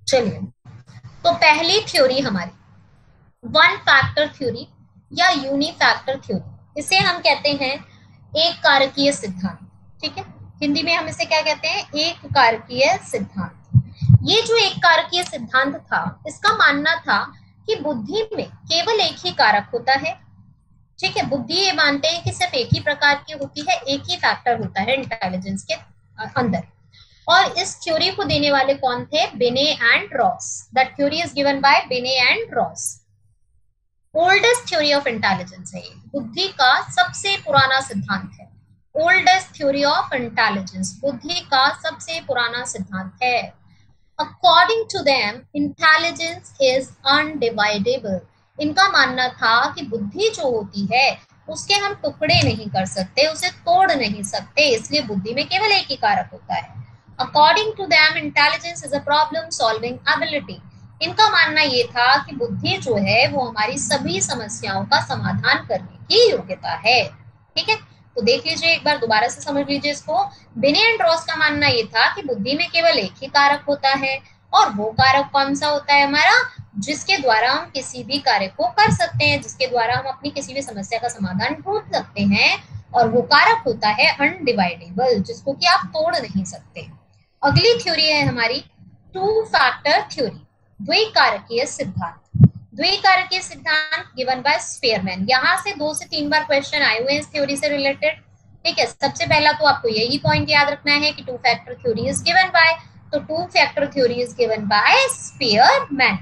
चलिए, तो पहली थ्योरी हमारी वन फैक्टर थ्योरी या यूनिफैक्टर थ्योरी, इसे हम कहते हैं एक कारकीय सिद्धांत। ठीक है, हिंदी में हम इसे क्या कहते हैं, एक कारकीय सिद्धांत। ये जो एक कारकीय सिद्धांत था, इसका मानना था कि बुद्धि में केवल एक ही कारक होता है। ठीक है, बुद्धि ये मानते हैं कि सिर्फ एक ही प्रकार की होती है, एक ही फैक्टर होता है इंटेलिजेंस के अंदर। और इस थ्योरी को देने वाले कौन थे, Binet and Ross. That theory is given by Binet and Ross. Oldest theory of intelligence है, बुद्धि का सबसे पुराना सिद्धांत है। ओल्डेस्ट थ्योरी ऑफ इंटेलिजेंस, बुद्धि का सबसे पुराना सिद्धांत है। According to them intelligence is undividable, इनका मानना था कि बुद्धि जो होती है उसके हम टुकड़े नहीं कर सकते, उसे तोड़ नहीं सकते, इसलिए बुद्धि में केवल एक ही कारक होता है। According to them intelligence is a problem solving ability, इनका मानना ये था कि बुद्धि जो है वो हमारी सभी समस्याओं का समाधान करने की योग्यता है। ठीक है, तो देख लीजिए एक बार दोबारा से समझ लीजिए इसको। बिने एंड रॉस का मानना ये था कि बुद्धि में केवल एक ही कारक होता है, और वो कारक कौन सा होता है हमारा, जिसके द्वारा हम किसी भी कार्य को कर सकते हैं, जिसके द्वारा हम अपनी किसी भी समस्या का समाधान ढूंढ सकते हैं, और वो कारक होता है अनडिवाइडेबल, जिसको कि आप तोड़ नहीं सकते। अगली थ्योरी है हमारी टू फैक्टर थ्योरी, द्विकारकीय सिद्धांत। द्विकारकीय सिद्धांत गिवन बाय स्पेयरमैन, यहाँ से 2 से 3 बार क्वेश्चन आए हुए हैं इस थ्योरी से रिलेटेड। ठीक है, सबसे पहला तो आपको यही पॉइंट याद रखना है कि two factor theory is given by, तो two factor theory is given by Spearman.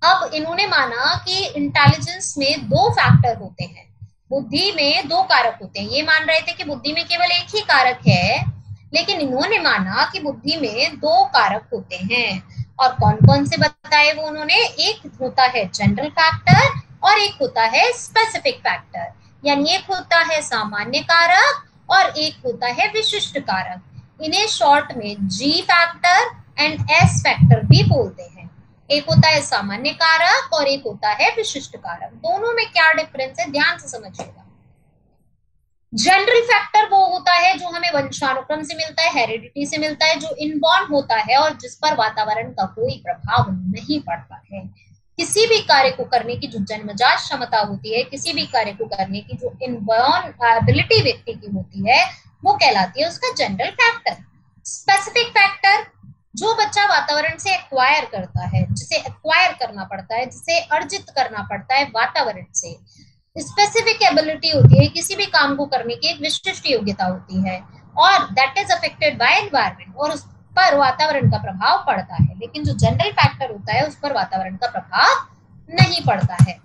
अब इन्होंने माना कि इंटेलिजेंस में 2 फैक्टर होते हैं, बुद्धि में 2 कारक होते हैं। ये मान रहे थे कि बुद्धि में केवल एक ही कारक है, लेकिन इन्होंने माना कि बुद्धि में 2 कारक होते हैं। और कौन कौन से बताए वो उन्होंने, एक होता है जनरल फैक्टर और एक होता है स्पेसिफिक फैक्टर, यानी एक होता है सामान्य कारक और एक होता है विशिष्ट कारक। इन्हें शॉर्ट में जी फैक्टर एंड एस फैक्टर भी बोलते हैं। एक होता है सामान्य कारक और एक होता है विशिष्ट कारक। दोनों में क्या डिफरेंस है ध्यान से समझिएगा। जनरल फैक्टर वो होता है जो हमें वंशानुक्रम से मिलता है, हेरिडिटी से मिलता है, जो इनबॉर्न होता है और जिस पर वातावरण का कोई प्रभाव नहीं पड़ता है। किसी भी कार्य को करने की जो जन्मजात क्षमता होती है, किसी भी कार्य को करने की जो इनबॉर्न एबिलिटी व्यक्ति की होती है, वो कहलाती है उसका जनरल फैक्टर। स्पेसिफिक फैक्टर जो बच्चा वातावरण से एक्वायर करता है, जिसे एक्वायर करना पड़ता है, जिसे अर्जित करना पड़ता है वातावरण से। स्पेसिफिक एबिलिटी होती है किसी भी काम को करने की एक विशिष्ट योग्यता होती है, और that is affected bye environment, और उस पर वातावरण का प्रभाव पड़ता है। लेकिन जो जनरल फैक्टर होता है उस पर वातावरण का प्रभाव नहीं पड़ता है।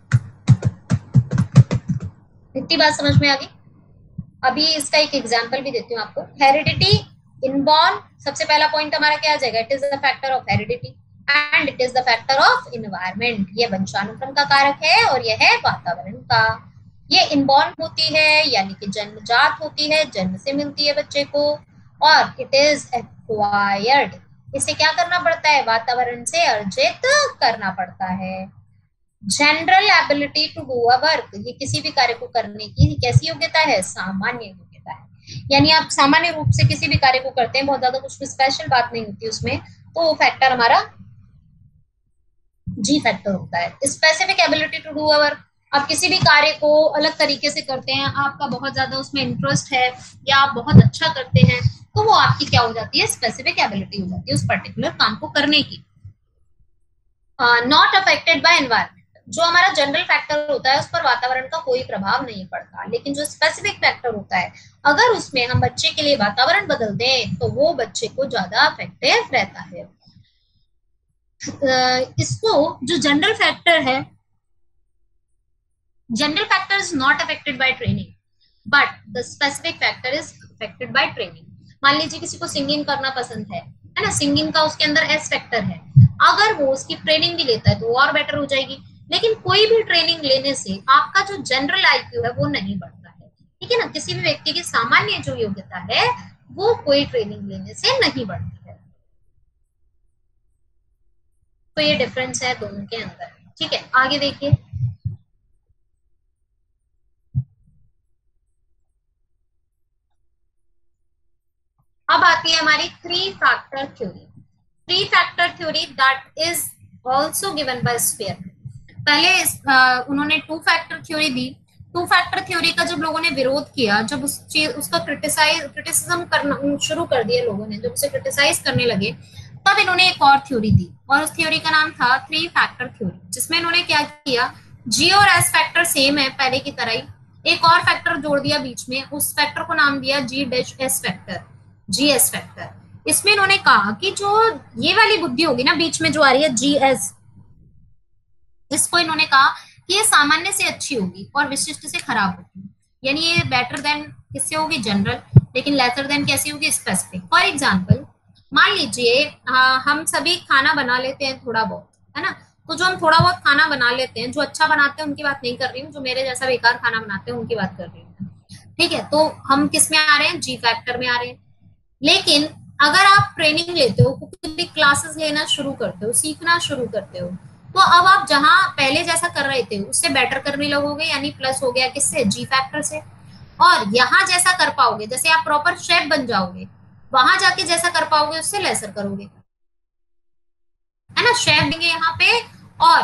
इतनी बात समझ में आ गई। अभी इसका एक एग्जांपल भी देती हूँ आपको। हेरिडिटी, इनबॉर्न, सबसे पहला पॉइंट हमारा क्या आ जाएगा, it is the factor of heredity and it is the factor of environment. ये वंशानुक्रम का कारक है और यह है वातावरण का। ये इनबॉर्न होती है यानी कि जन्मजात होती है, जन्म से मिलती है बच्चे को, और इट इज एक्वायर्ड, इसे क्या करना पड़ता है, वातावरण से अर्जित करना पड़ता है। General ability to do a work, ये किसी भी कार्य को करने की कैसी योग्यता है, सामान्य योग्यता है। यानी आप सामान्य रूप से किसी भी कार्य को करते हैं, बहुत ज्यादा कुछ भी स्पेशल बात नहीं होती उसमें, तो वो फैक्टर हमारा जी फैक्टर होता है। Specific ability to do a work, आप किसी भी कार्य को अलग तरीके से करते हैं, आपका बहुत ज्यादा उसमें इंटरेस्ट है या आप बहुत अच्छा करते हैं, तो वो आपकी क्या हो जाती है, स्पेसिफिक एबिलिटी हो जाती है उस पर्टिकुलर काम को करने की। नॉट अफेक्टेड बाय एनवायरनमेंट, जो हमारा जनरल फैक्टर होता है उस पर वातावरण का कोई प्रभाव नहीं पड़ता, लेकिन जो स्पेसिफिक फैक्टर होता है अगर उसमें हम बच्चे के लिए वातावरण बदल दें तो वो बच्चे को ज्यादा अफेक्टिव रहता है। इसको जो जनरल फैक्टर है, general factor is not affected by training but the specific factor is affected by training. मान लीजिए किसी को सिंगिंग करना पसंद है ना, सिंगिंग का उसके अंदर एस फैक्टर है, अगर वो उसकी ट्रेनिंग भी लेता है तो और बेटर हो जाएगी। लेकिन कोई भी ट्रेनिंग लेने से आपका जो जनरल आईक्यू है वो नहीं बढ़ता है, ठीक है ना। किसी भी व्यक्ति की सामान्य जो योग्यता है वो कोई ट्रेनिंग लेने से नहीं बढ़ती है। तो ये डिफरेंस है दोनों के अंदर, ठीक है। आगे देखिए, अब आती है हमारी three factor theory. Three factor theory that is also given by Spearman. पहले उन्होंने to factor theory the. To factor theory का जब लोगों ने विरोध किया, जब उसका क्रिटिसिज्म करना शुरू कर दिया लोगों ने, जब उसे क्रिटिसाइज करने लगे, तब इन्होंने एक और थ्योरी दी और उस थ्योरी का नाम था थ्री फैक्टर थ्योरी, जिसमें इन्होंने क्या किया, जी और एस फैक्टर सेम है पहले की तरह ही, एक और फैक्टर जोड़ दिया बीच में, उस फैक्टर को नाम दिया G dash S factor, G S factor. इसमें इन्होंने कहा कि जो ये वाली बुद्धि होगी ना बीच में जो आ रही है जी एस, इसको इन्होंने कहा कि ये सामान्य से अच्छी होगी और विशिष्ट से खराब होगी। यानी ये बेटर देन किससे होगी, जनरल, लेकिन लेसर देन कैसी होगी, स्पेसिफिक। फॉर एग्जाम्पल मान लीजिए हम सभी खाना बना लेते हैं थोड़ा बहुत, है ना। तो जो हम थोड़ा बहुत खाना बना लेते हैं, जो अच्छा बनाते हैं उनकी बात नहीं कर रही हूँ, जो मेरे जैसा बेकार खाना बनाते हैं उनकी बात कर रही हूँ, ठीक है। तो हम किस में आ रहे हैं, जी फैक्टर में आ रहे हैं। लेकिन अगर आप ट्रेनिंग लेते हो, कुछ भी क्लासेस लेना शुरू करते हो, सीखना शुरू करते हो, तो अब आप जहां पहले जैसा कर रहे थे उससे बेटर करने लगोगे, यानी प्लस हो गया किससे, जी फैक्टर से। और यहाँ जैसा कर पाओगे, जैसे आप प्रॉपर शेफ बन जाओगे, वहां जाके जैसा कर पाओगे उससे लेसर करोगे, है ना। शेफ देंगे यहाँ पे, और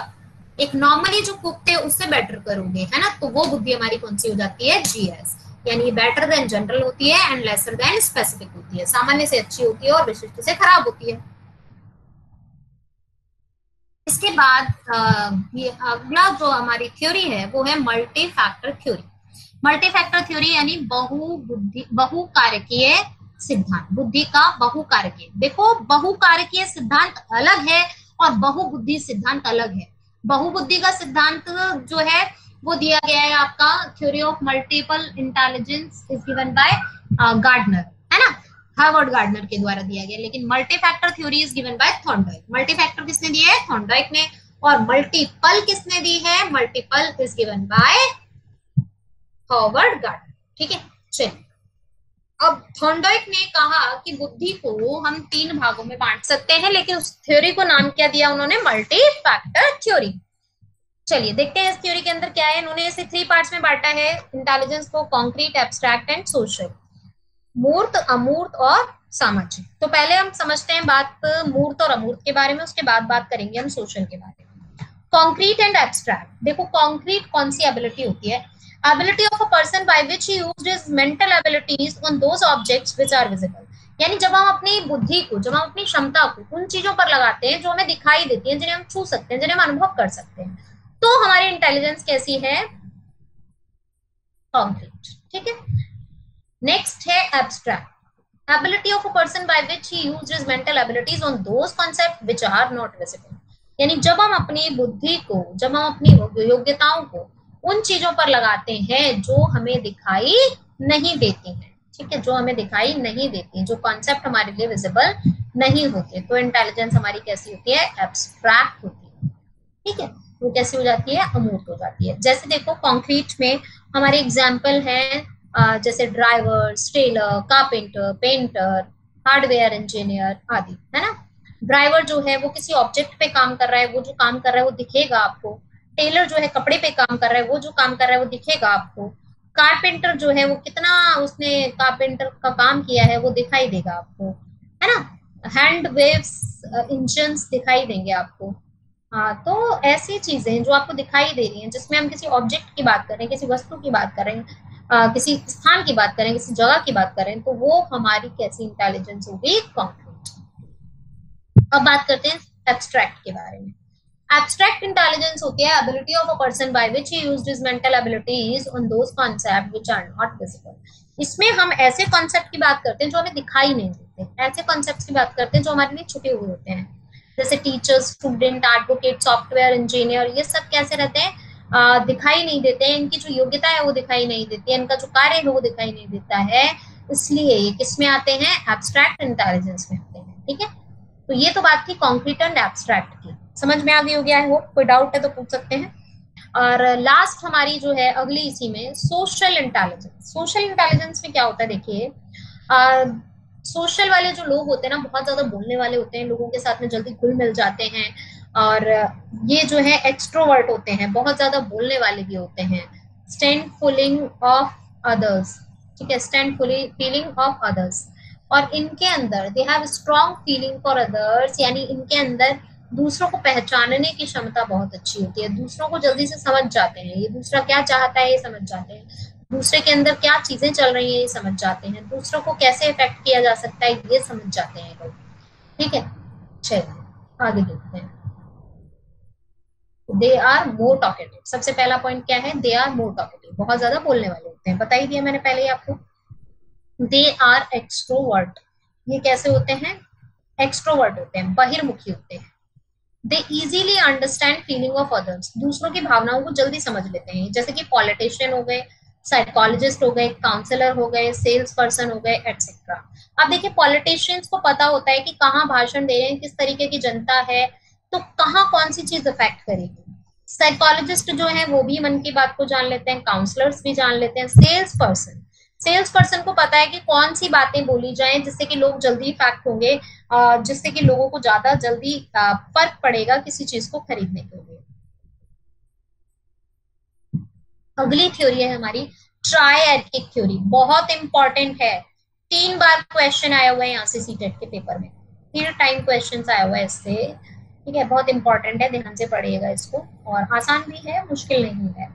एक नॉर्मली जो कुक थे उससे बेटर करोगे, है ना। तो वो बुद्धि हमारी कौन सी हो जाती है, जीएस। यानी बेटर देन जनरल होती है एंड लेसर देन स्पेसिफिक होती है, सामान्य से अच्छी होती है और विशिष्ट से खराब होती है। इसके बाद ये अगला जो हमारी थ्योरी है वो है multi factor theory. Multi factor theory यानी बहुकारकीय सिद्धांत, बुद्धि का बहुकारकीय। देखो बहुकारकीय सिद्धांत अलग है और बहुबुद्धि सिद्धांत अलग है। बहुबुद्धि का सिद्धांत जो है वो दिया गया है आपका theory of multiple intelligence is given by Gardner, है ना, हार्वर्ड गार्डनर के द्वारा दिया गया। लेकिन multi factor theory is given by Thorndike. Multi factor किसने दिया है, थॉर्नडाइक ने। और मल्टीपल किसने दी है, multiple is given bye Harvard gardener, ठीक है। चलिए, अब थॉर्नडाइक ने कहा कि बुद्धि को हम 3 भागों में बांट सकते हैं, लेकिन उस थ्योरी को नाम क्या दिया उन्होंने, मल्टी फैक्टर थ्योरी। चलिए देखते हैं इस थ्योरी के अंदर क्या है। उन्होंने इसे 3 पार्ट्स में बांटा है इंटेलिजेंस को, कॉन्क्रीट, एब्स्ट्रैक्ट एंड सोशल, मूर्त, अमूर्त और सामाजिक। तो पहले हम समझते हैं बात मूर्त और अमूर्त के बारे में, उसके बाद बात करेंगे हम सोशल के बारे में। Concrete and abstract. देखो कॉन्क्रीट कौन सी एबिलिटी होती है, ability of a person by which he used his mental abilities on those objects which are visible. यानी जब हम अपनी बुद्धि को, जब हम अपनी क्षमता को उन चीजों पर लगाते हैं जो हमें दिखाई देती हैं, जिन्हें हम छू सकते हैं, जिन्हें हम अनुभव कर सकते हैं, तो हमारी इंटेलिजेंस कैसी है, कॉन्क्रीट, ठीक है। नेक्स्ट है abstract, ability of a person by which he used his mental abilities on those concepts which are not visible। यानी जब हम अपनी बुद्धि को, जब हम अपनी योग्यताओं को उन चीजों पर लगाते हैं जो हमें दिखाई नहीं देती हैं, ठीक है, जो हमें दिखाई नहीं देती, जो कॉन्सेप्ट हमारे लिए विजिबल नहीं होते, तो इंटेलिजेंस हमारी कैसी होती है, एब्स्ट्रैक्ट होती है, ठीक है। वो कैसी हो जाती है, अमूर्त हो जाती है। जैसे देखो कॉन्क्रीट में हमारे एग्जाम्पल हैं जैसे driver, tailor, carpenter, painter, hardware engineer आदि, है ना। ड्राइवर जो है वो किसी ऑब्जेक्ट पे काम कर रहा है, वो जो काम कर रहा है वो दिखेगा आपको। टेलर जो है कपड़े पे काम कर रहा है, वो जो काम कर रहा है वो दिखेगा आपको। कारपेंटर जो है वो कितना उसने कारपेंटर का काम किया है वो दिखाई देगा आपको, है ना। हैंड वेव्स, इंजन्स दिखाई देंगे आपको। हाँ, तो ऐसी चीजें जो आपको दिखाई दे रही हैं, जिसमें हम किसी ऑब्जेक्ट की बात कर रहे हैं, किसी वस्तु की बात कर रहे हैं, किसी स्थान की बात करें, किसी जगह की बात करें, तो वो हमारी कैसी इंटेलिजेंस होगी, कॉन्क्रीट। अब बात करते हैं एब्स्ट्रैक्ट के बारे में। एब्स्ट्रैक्ट इंटेलिजेंस होती है ability of a person by which he used his mental abilities on those concept which are not visible. इसमें हम ऐसे कॉन्सेप्ट की बात करते हैं जो हमें दिखाई नहीं देते, ऐसे कॉन्सेप्ट की बात करते हैं जो हमारे लिए छुपे हुए होते हैं, जैसे teachers, student, advocate, software engineer, ये सब कैसे रहते हैं, दिखाई नहीं देते हैं। इनकी जो योग्यता है वो दिखाई नहीं देती है, इनका जो कार्य है वो दिखाई नहीं देता है, इसलिए ये किस में आते हैं, एब्स्ट्रैक्ट इंटेलिजेंस में आते हैं, ठीक है। तो ये तो बात थी कॉन्क्रीट एंड एब्स्ट्रैक्ट की, समझ में आ गई होगी आई होप। कोई डाउट है तो पूछ सकते हैं। और लास्ट हमारी जो है अगली इसी में सोशल इंटेलिजेंस। सोशल इंटेलिजेंस में क्या होता है, देखिए सोशल वाले जो लोग होते हैं ना, बहुत ज्यादा बोलने वाले होते हैं, लोगों के साथ में जल्दी घुल मिल जाते हैं, और ये जो है एक्सट्रोवर्ट होते हैं, बहुत ज्यादा बोलने वाले भी होते हैं। स्टैंड फीलिंग ऑफ अदर्स, ठीक है, स्टैंड फीलिंग ऑफ अदर्स। और इनके अंदर they have strong feeling for others, यानी इनके अंदर दूसरों को पहचानने की क्षमता बहुत अच्छी होती है, दूसरों को जल्दी से समझ जाते हैं, ये दूसरा क्या चाहता है ये समझ जाते हैं, दूसरे के अंदर क्या चीजें चल रही हैं ये समझ जाते हैं, दूसरों को कैसे इफेक्ट किया जा सकता है ये समझ जाते हैं लोग, ठीक है। चलिए आगे देखते हैं। They are more talkative. सबसे पहला पॉइंट क्या है, दे आर मोर टॉकेटिव, बहुत ज्यादा बोलने वाले होते हैं, बता ही दिया मैंने पहले ही आपको। दे आर एक्सट्रोवर्ट, ये कैसे होते हैं, एक्सट्रोवर्ट होते हैं, बहिर्मुखी होते हैं, they easily understand feeling of others, दूसरों की भावनाओं को जल्दी समझ लेते हैं, जैसे कि पॉलिटिशियन हो गए, साइकोलॉजिस्ट हो गए, काउंसलर हो गए, सेल्स पर्सन हो गए, एटसेट्रा। अब देखिए पॉलिटिशियंस को पता होता है कि कहाँ भाषण दे रहे हैं, किस तरीके की जनता है, तो कहाँ कौन सी चीज अफेक्ट करेगी। साइकोलॉजिस्ट जो है वो भी मन की बात को जान लेते हैं, काउंसलर्स भी जान लेते हैं। सेल्स पर्सन को पता है कि कौन सी बातें बोली जाएं जिससे कि लोग जल्दी इफेक्ट होंगे, जिससे कि लोगों को ज्यादा जल्दी फर्क पड़ेगा किसी चीज को खरीदने के लिए। अगली थ्योरी है हमारी ट्रायर्किक थ्योरी, बहुत इंपॉर्टेंट है। 3 बार क्वेश्चन आया हुआ है यहाँ से सीटेट के पेपर में, 3 टाइम क्वेश्चन आया हुआ है इससे, ठीक है, बहुत इंपॉर्टेंट है, ध्यान से पढ़िएगा इसको, और आसान भी है, मुश्किल नहीं है।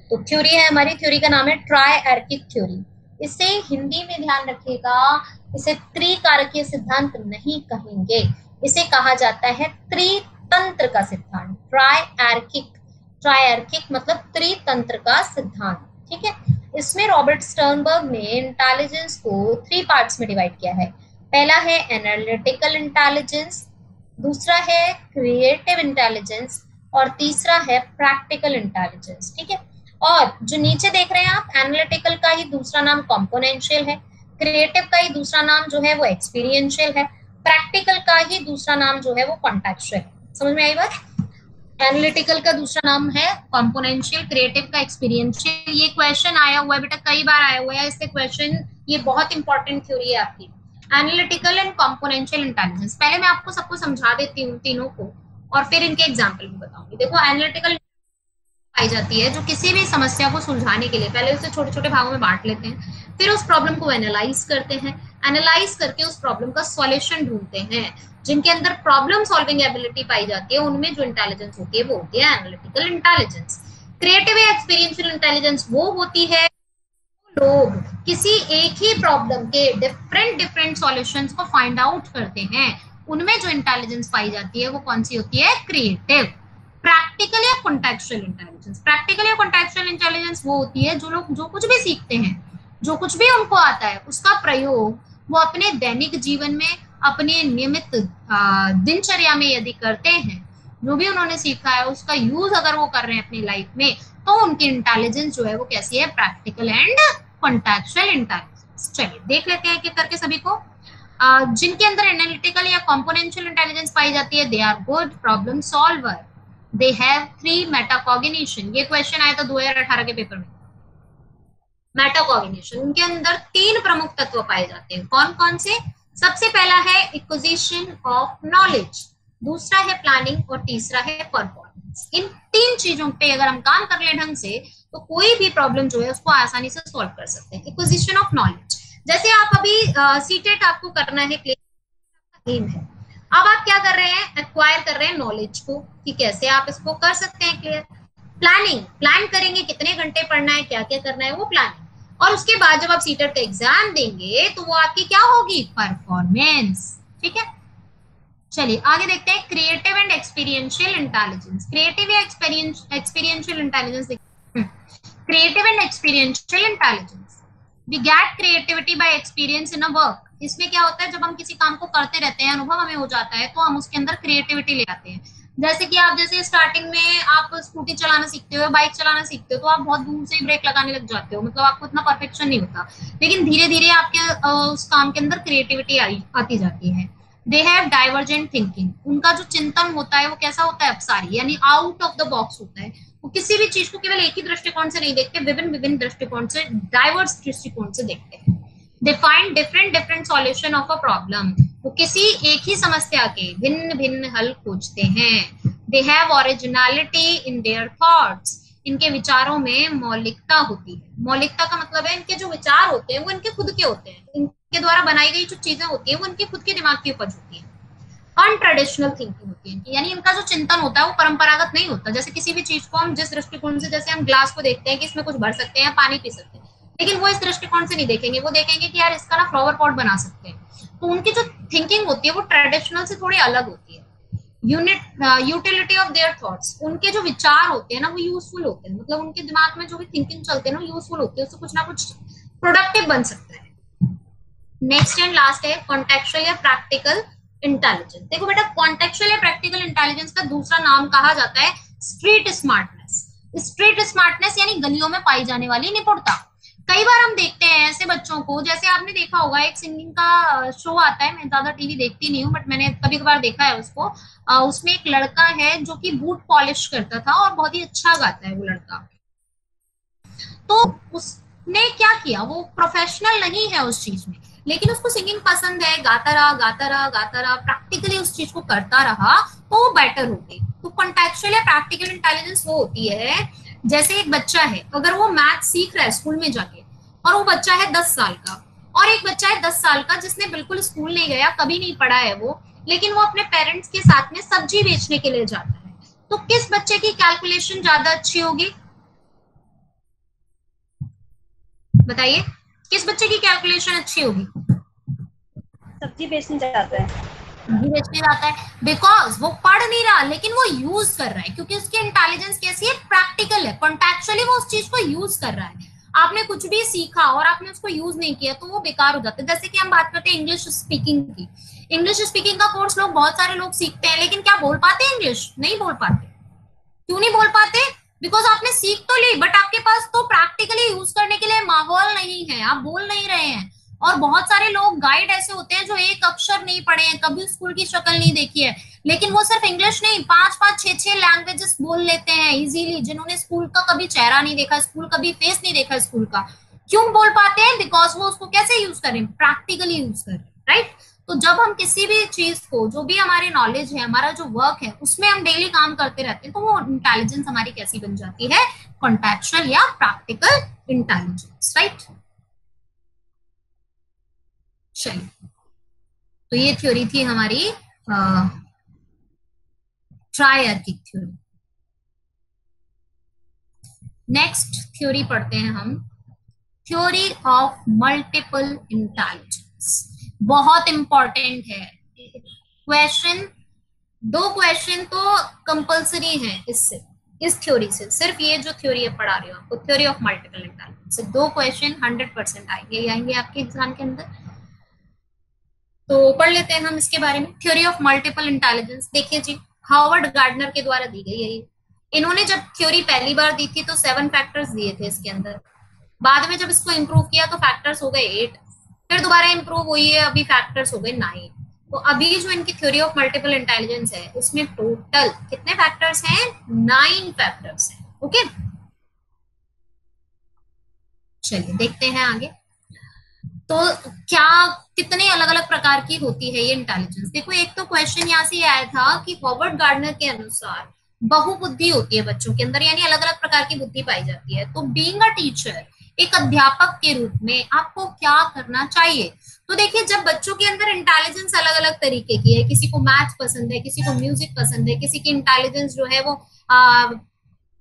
तो थ्योरी है हमारी, थ्योरी का नाम है ट्रायर्किक थ्योरी। इसे हिंदी में ध्यान रखिएगा, इसे त्रिकारकीय सिद्धांत नहीं कहेंगे, इसे कहा जाता है त्रितंत्र का सिद्धांत। ट्रायर्किक मतलब त्रितंत्र का सिद्धांत, ठीक है। इसमें रॉबर्ट स्टर्नबर्ग ने इंटेलिजेंस को 3 पार्ट्स में डिवाइड किया है। पहला है एनालिटिकल इंटेलिजेंस, दूसरा है क्रिएटिव इंटेलिजेंस, और तीसरा है प्रैक्टिकल इंटेलिजेंस, ठीक है। और जो नीचे देख रहे हैं आप, एनालिटिकल का ही दूसरा नाम कॉम्पोनेंशियल है, क्रिएटिव का ही दूसरा नाम जो है वो एक्सपीरियंशियल है, प्रैक्टिकल का ही दूसरा नाम जो है वो कॉन्टेक्चुअल है। समझ में आई बात? एनालिटिकल का दूसरा नाम है कॉम्पोनेंशियल, क्रिएटिव का एक्सपीरियंशियल। ये क्वेश्चन आया हुआ है बेटा, कई बार आया हुआ है इससे क्वेश्चन, ये बहुत इंपॉर्टेंट थ्योरी है आपकी, एनालिटिकल एंड कॉम्पोनेंशियल इंटेलिजेंस। पहले मैं आपको सबको समझा देती हूँ तीनों को, और फिर इनके एग्जाम्पल भी बताऊंगी। देखो एनालिटिकल पाई जाती है जो किसी भी समस्या को सुलझाने के लिए पहले उसे छोटे छोटे भागों में बांट लेते हैं, फिर उस प्रॉब्लम को एनालाइज करते हैं, एनालाइज करके उस प्रॉब्लम का सॉल्यूशन ढूंढते हैं। जिनके अंदर प्रॉब्लम सॉल्विंग एबिलिटी पाई जाती है उनमें जो इंटेलिजेंस होती है वो होती है एनालिटिकल इंटेलिजेंस। क्रिएटिव या एक्सपीरियंशियल इंटेलिजेंस वो होती है लोग किसी एक ही प्रॉब्लम के डिफरेंट डिफरेंट सॉल्यूशंस को फाइंड आउट करते हैं, उनमें जो इंटेलिजेंस पाई जाती है वो कौन सी होती है? क्रिएटिव। प्रैक्टिकल या कॉन्टेक्चुअल इंटेलिजेंस, प्रैक्टिकल या कॉन्टेक्चुअल इंटेलिजेंस वो होती है जो लोग जो कुछ भी सीखते हैं, जो कुछ भी उनको आता है उसका प्रयोग वो अपने दैनिक जीवन में, अपने नियमित दिनचर्या में यदि करते हैं, जो भी उन्होंने सीखा है उसका यूज अगर वो कर रहे हैं अपनी लाइफ में, तो उनकी इंटेलिजेंस जो है वो कैसी है? Practical and contextual intelligence. चलिए देख लेते हैं एक करके सभी को। जिनके अंदर एनालिटिकल या कॉम्पोनेंशियल इंटेलिजेंस पाई जाती है, they are good problem solver, they have 3 metacognition. ये क्वेश्चन आया था 2018 के पेपर में। मेटाकॉग्निशन, उनके अंदर 3 प्रमुख तत्व पाए जाते हैं। कौन कौन से? सबसे पहला है एक्विजिशन ऑफ नॉलेज, दूसरा है प्लानिंग, और तीसरा है परफॉर्मेंस। इन 3 चीजों पे अगर हम काम कर ले ढंग से तो कोई भी प्रॉब्लम जो है उसको आसानी से सॉल्व कर सकते हैं। एक्विजिशन ऑफ नॉलेज, जैसे आप अभी सीटेट आपको करना है, क्लियर है, अब आप क्या कर रहे हैं? एक्वायर कर रहे हैं नॉलेज को कि कैसे आप इसको कर सकते हैं क्लियर। प्लानिंग, प्लान करेंगे कितने घंटे पढ़ना है, क्या क्या करना है, वो प्लानिंग। और उसके बाद जब आप सीटेट का एग्जाम देंगे तो वो आपकी क्या होगी? परफॉर्मेंस, ठीक है। चलिए आगे देखते हैं creative and experiential intelligence. Creative या experiential intelligence, creative and experiential intelligence, we get creativity by experience in a work. इसमें क्या होता है, जब हम किसी काम को करते रहते हैं, अनुभव हमें हो जाता है, तो हम उसके अंदर क्रिएटिविटी ले आते हैं। जैसे कि आप जैसे स्टार्टिंग में आप स्कूटी चलाना सीखते हो, बाइक चलाना सीखते हो, तो आप बहुत दूर से ही ब्रेक लगाने लग जाते हो, मतलब आपको इतना परफेक्शन नहीं होता, लेकिन धीरे धीरे आपके उस काम के अंदर क्रिएटिविटी आती जाती है। दे हैव डाइवर्जेंट थिंकिंग, उनका जो चिंतन होता है वो कैसा होता है? अपसारी, यानी आउट ऑफ द बॉक्स होता है। वो किसी भी चीज को केवल एक ही दृष्टिकोण से नहीं देखते, विभिन्न विभिन्न दृष्टिकोण से, डाइवर्स दृष्टिकोण से देखते हैं। They find different different solution of a problem, वो किसी एक ही समस्या के भिन्न भिन्न हल खोजते हैं। They have originality in their thoughts, इनके विचारों में मौलिकता होती है। मौलिकता का मतलब है इनके जो विचार होते हैं वो इनके खुद के होते हैं, इनके द्वारा बनाई गई जो चीजें होती हैं वो इनके खुद के दिमाग की उपज होती है। अनट्रेडिशनल थिंकिंग होती है इनकी, यानी इनका जो चिंतन होता है वो परंपरागत नहीं होता। जैसे किसी भी चीज को हम जिस दृष्टिकोण से, जैसे हम ग्लास को देखते हैं कि इसमें कुछ भर सकते हैं, पानी पी सकते हैं, लेकिन वो इस दृष्टिकोण से नहीं देखेंगे, वो देखेंगे कि यार इसका ना फ्लावर पॉट बना सकते हैं। तो उनकी जो थिंकिंग होती है वो ट्रेडिशनल से थोड़ी अलग होती है। यूटिलिटी ऑफ देयर थॉट्स, उनके जो विचार होते हैं ना वो यूजफुल होते हैं, मतलब उनके दिमाग में जो भी थिंकिंग चलते हैं ना यूजफुल होते हैं, उससे कुछ ना कुछ प्रोडक्टिव बन सकता है। नेक्स्ट एंड लास्ट है कॉन्टेक्चुअल या प्रैक्टिकल इंटेलिजेंस। देखो बेटा, कॉन्टेक्चुअल या प्रैक्टिकल इंटेलिजेंस का दूसरा नाम कहा जाता है स्ट्रीट स्मार्टनेस। स्ट्रीट स्मार्टनेस यानी गलियों में पाई जाने वाली निपुणता। कई बार हम देखते हैं ऐसे बच्चों को, जैसे आपने देखा होगा एक सिंगिंग का शो आता है, मैं ज्यादा टीवी देखती नहीं हूँ बट मैंने कभी कभार देखा है उसको। उसमें एक लड़का है जो कि बूट पॉलिश करता था और बहुत ही अच्छा गाता है वो लड़का। तो उसने क्या किया, वो प्रोफेशनल नहीं है उस चीज में, लेकिन उसको सिंगिंग पसंद है, गाता रहा गाता रहा गाता रहा, प्रैक्टिकली उस चीज को करता रहा तो वो बेटर हो गई। तो कॉन्टेक्चुअल या प्रैक्टिकल इंटेलिजेंस वो होती है, जैसे एक बच्चा है, अगर वो मैथ सीख रहा है स्कूल में जाके, और वो बच्चा है 10 साल का, और एक बच्चा है 10 साल का जिसने बिल्कुल स्कूल नहीं गया, कभी नहीं पढ़ा है वो, लेकिन वो अपने पेरेंट्स के साथ में सब्जी बेचने के लिए जाता है, तो किस बच्चे की कैलकुलेशन ज्यादा अच्छी होगी? बताइए, किस बच्चे की कैलकुलेशन अच्छी होगी? सब्जी बेचने जाता है। सब्जी बेचने जाता है, बिकॉज वो पढ़ नहीं रहा लेकिन वो यूज कर रहा है, क्योंकि उसकी इंटेलिजेंस कैसी है, प्रैक्टिकल है, कॉन्टेक्चुअली वो उस चीज को यूज कर रहा है। आपने कुछ भी सीखा और आपने उसको यूज नहीं किया तो वो बेकार हो जाता है। जैसे कि हम बात करते हैं इंग्लिश स्पीकिंग की, इंग्लिश स्पीकिंग का कोर्स लोग, बहुत सारे लोग सीखते हैं, लेकिन क्या बोल पाते हैं इंग्लिश? नहीं बोल पाते। क्यों नहीं बोल पाते? बिकॉज आपने सीख तो ली बट आपके पास तो प्रैक्टिकली यूज करने के लिए माहौल नहीं है, आप बोल नहीं रहे हैं। और बहुत सारे लोग गाइड ऐसे होते हैं जो एक अक्षर नहीं पढ़े हैं, कभी स्कूल की शक्ल नहीं देखी है, लेकिन वो सिर्फ इंग्लिश नहीं, 5-5 6-6 लैंग्वेजेस बोल लेते हैं इजीली, जिन्होंने स्कूल का कभी चेहरा नहीं देखा, स्कूल कभी फेस नहीं देखा स्कूल का। क्यों बोल पाते हैं? बिकॉज वो उसको कैसे यूज करें, प्रैक्टिकली यूज करें, राइट। तो जब हम किसी भी चीज को, जो भी हमारी नॉलेज है, हमारा जो वर्क है, उसमें हम डेली काम करते रहते हैं, तो वो इंटेलिजेंस हमारी कैसी बन जाती है, कॉन्टेक्चुअल या प्रैक्टिकल इंटेलिजेंस, राइट। चलिए, तो ये थ्योरी थी हमारी ट्रायर्किक थ्योरी। नेक्स्ट थ्योरी पढ़ते हैं हम, थ्योरी ऑफ मल्टीपल इंटेलिजेंस। बहुत इंपॉर्टेंट है क्वेश्चन, 2 क्वेश्चन तो कंपलसरी है इससे, इस थ्योरी से, सिर्फ ये जो थ्योरी है पढ़ा रही हूँ आपको, थ्योरी ऑफ मल्टीपल इंटेलिजेंस से 2 क्वेश्चन 100% आएंगे आपके एग्जाम के अंदर। तो पढ़ लेते हैं हम इसके बारे में। थ्योरी ऑफ मल्टीपल इंटेलिजेंस, देखिए जी, हार्वर्ड गार्डनर के द्वारा दी गई है ये। इन्होंने जब थ्योरी पहली बार दी थी तो 7 फैक्टर्स दिए थे इसके अंदर, बाद में जब इसको इम्प्रूव किया तो फैक्टर्स हो गए 8, फिर दोबारा इम्प्रूव हुई है, अभी फैक्टर्स हो गए 9। तो अभी जो इनकी थ्योरी ऑफ मल्टीपल इंटेलिजेंस है उसमें टोटल कितने फैक्टर्स हैं? 9 फैक्टर्स हैं। ओके, चलिए देखते हैं आगे। तो क्या, कितने अलग अलग प्रकार की होती है ये इंटेलिजेंस? देखो, एक तो क्वेश्चन यहाँ से आया था कि हार्वर्ड गार्डनर के अनुसार बहुबुद्धि होती है बच्चों के अंदर, यानी अलग अलग प्रकार की बुद्धि पाई जाती है। तो बीइंग अ टीचर, एक अध्यापक के रूप में आपको क्या करना चाहिए? तो देखिए, जब बच्चों के अंदर इंटेलिजेंस अलग अलग तरीके की है, किसी को मैथ पसंद है, किसी को म्यूजिक पसंद है, किसी की इंटेलिजेंस जो है वो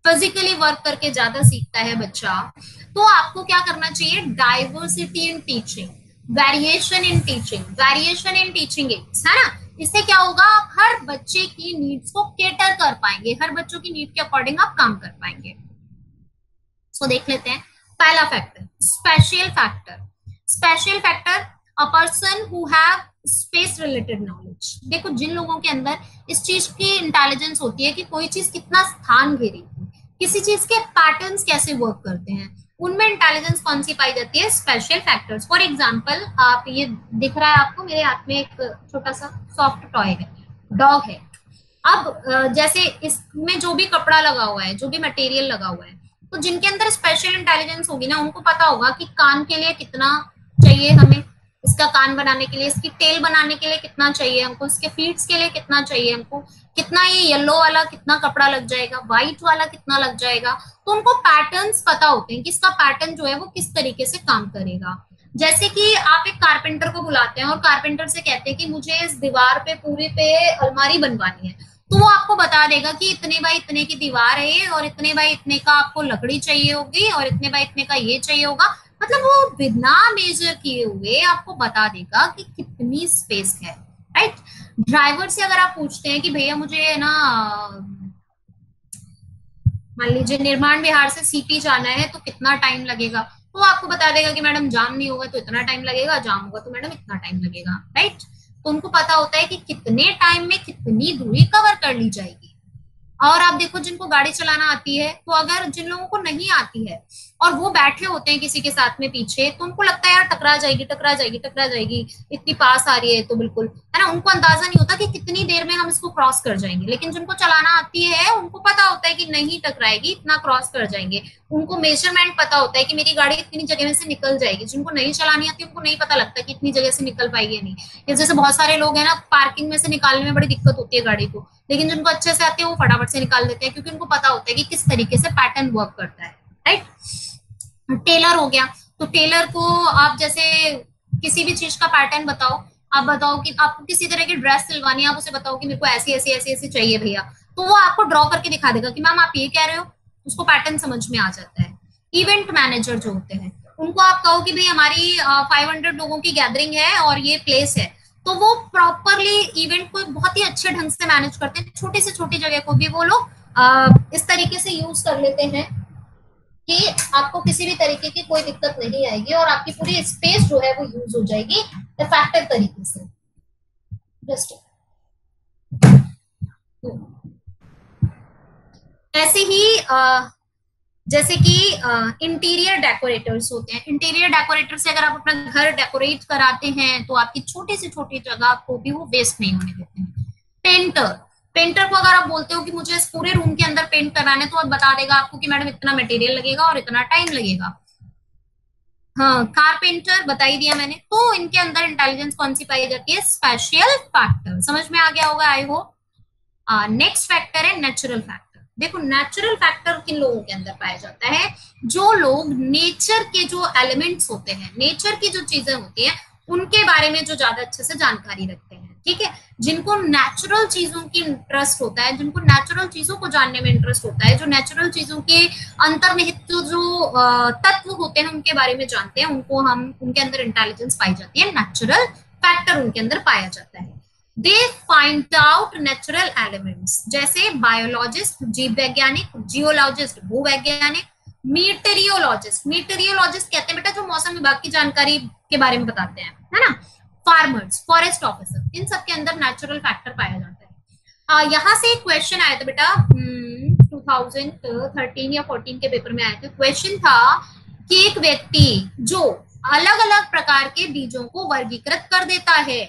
फिजिकली वर्क करके ज्यादा सीखता है बच्चा, तो आपको क्या करना चाहिए? Diversity in teaching, variation in teaching, variation in teaching ads, है ना। इससे क्या होगा, आप हर बच्चे की नीड्स को केटर कर पाएंगे, हर बच्चों की नीड के अकॉर्डिंग आप काम कर पाएंगे। सो देख लेते हैं। पहला factor, special factor. Special factor, a person who have space related knowledge. देखो, जिन लोगों के अंदर इस चीज की इंटेलिजेंस होती है कि कोई चीज कितना स्थान घेरी, किसी चीज के पैटर्न्स कैसे वर्क करते हैं, उनमें इंटेलिजेंस कौन सी पाई जाती है? Special factors. फॉर एग्जांपल, आप ये दिख रहा है आपको मेरे हाथ में एक छोटा सा सॉफ्ट टॉय है, डॉग है। अब जैसे इसमें जो भी कपड़ा लगा हुआ है, जो भी मटेरियल लगा हुआ है, तो जिनके अंदर स्पेशल इंटेलिजेंस होगी ना, उनको पता होगा कि कान के लिए कितना चाहिए हमें, इसका कान बनाने के लिए, इसकी टेल बनाने के लिए कितना चाहिए हमको, इसके फीट्स के लिए कितना चाहिए हमको, कितना ये येलो वाला कितना कपड़ा लग जाएगा, व्हाइट वाला कितना लग जाएगा। तो उनको पैटर्न्स पता होते हैं कि इसका पैटर्न जो है वो किस तरीके से काम करेगा। जैसे कि आप एक कारपेंटर को बुलाते हैं और कारपेंटर से कहते हैं कि मुझे इस दीवार पे पूरी पे अलमारी बनवानी है, तो वो आपको बता देगा कि इतने बाई इतने की दीवार है ये, और इतने बाई इतने का आपको लकड़ी चाहिए होगी, और इतने बाई इतने का ये चाहिए होगा। मतलब वो बिना मेजर किए हुए आपको बता देगा कि कितनी स्पेस है, राइट। ड्राइवर से अगर आप पूछते हैं कि भैया मुझे ना, मान लीजिए निर्माण विहार से सीपी जाना है तो कितना टाइम लगेगा, तो आपको बता देगा कि मैडम जाम नहीं होगा तो इतना टाइम लगेगा, जाम होगा तो मैडम इतना टाइम लगेगा, राइट। तो उनको पता होता है कि कितने टाइम में कितनी दूरी कवर कर ली जाएगी। और आप देखो जिनको गाड़ी चलाना आती है, तो अगर जिन लोगों को नहीं आती है और वो बैठे होते हैं किसी के साथ में पीछे, तो उनको लगता है यार टकरा जाएगी टकरा जाएगी टकरा जाएगी, इतनी पास आ रही है तो बिल्कुल, है ना, उनको अंदाजा नहीं होता कि कितनी देर में हम इसको क्रॉस कर जाएंगे। लेकिन जिनको चलाना आती है उनको पता होता है कि नहीं टकराएगी, इतना क्रॉस कर जाएंगे। उनको मेजरमेंट पता होता है कि मेरी गाड़ी इतनी जगह में से निकल जाएगी। जिनको नहीं चलानी आती उनको नहीं पता लगता कि इतनी जगह से निकल पाएगी नहीं। जैसे बहुत सारे लोग हैं ना, पार्किंग में से निकालने में बड़ी दिक्कत होती है गाड़ी को, लेकिन जिनको अच्छे से आती है वो फटाफट से निकाल देते हैं, क्योंकि उनको पता होता है कि किस तरीके से पैटर्न वर्क करता है। राइट। टेलर हो गया, तो टेलर को आप जैसे किसी भी चीज का पैटर्न बताओ, आप बताओ कि आपको किसी तरह की ड्रेस सिलवानी है, आप उसे बताओ कि मेरे को ऐसी ऐसी ऐसी ऐसी चाहिए भैया, तो वो आपको ड्रॉ करके दिखा देगा कि मैम आप ये कह रहे हो, उसको पैटर्न समझ में आ जाता है। इवेंट मैनेजर जो होते हैं, उनको आप कहो कि भाई हमारी 500 लोगों की गैदरिंग है और ये प्लेस है, तो वो प्रॉपरली इवेंट को बहुत ही अच्छे ढंग से मैनेज करते हैं। छोटी से छोटी जगह को भी वो लोग इस तरीके से यूज कर लेते हैं कि आपको किसी भी तरीके की कोई दिक्कत नहीं आएगी और आपकी पूरी स्पेस जो है वो यूज हो जाएगी इफेक्टिव तरीके से। जस्ट ऐसे ही जैसे कि इंटीरियर डेकोरेटर्स होते हैं। इंटीरियर डेकोरेटर से अगर आप अपना घर डेकोरेट कराते हैं तो आपकी छोटी से छोटी जगह को भी वो वेस्ट नहीं होने देते हैं। पेंटर, पेंटर को अगर आप बोलते हो कि मुझे इस पूरे रूम के अंदर पेंट कराना है, तो आप बता देगा आपको कि मैडम इतना मटेरियल लगेगा और इतना टाइम लगेगा। हाँ, कारपेंटर बता ही दिया मैंने। तो इनके अंदर इंटेलिजेंस कौन सी पाई जाती है? Special factor. समझ में आ गया होगा आई होप। नेक्स्ट फैक्टर है नेचुरल फैक्टर। देखो नेचुरल फैक्टर किन लोगों के अंदर पाया जाता है? जो लोग नेचर के जो एलिमेंट्स होते हैं, नेचर की जो चीजें होती हैं, उनके बारे में जो ज्यादा अच्छे से जानकारी रखते हैं। ठीक है, जिनको नेचुरल चीजों की इंटरेस्ट होता है, जिनको नेचुरल चीजों को जानने में इंटरेस्ट होता है, जो नेचुरल चीजों के अंतर्निहित जो तत्व होते हैं उनके बारे में जानते हैं, उनको हम उनके अंदर इंटेलिजेंस पाई जाती है, नेचुरल फैक्टर उनके अंदर पाया जाता है। They find out natural elements, जैसे बायोलॉजिस्ट जीव वैज्ञानिक, जियोलॉजिस्ट भूवैज्ञानिक, मीटेरियोलॉजिस्ट, मीटेरियोलॉजिस्ट कहते हैं बेटा जो मौसम विभाग की जानकारी के बारे में बताते हैं, है ना। फार्मर्स, फॉरेस्ट ऑफिसर, इन सब के अंदर नेचुरल फैक्टर पाया जाता है। यहाँ से एक क्वेश्चन आया था बेटा 2013 या 14 के पेपर में आया था। क्वेश्चन था कि एक व्यक्ति जो अलग अलग प्रकार के बीजों को वर्गीकृत कर देता है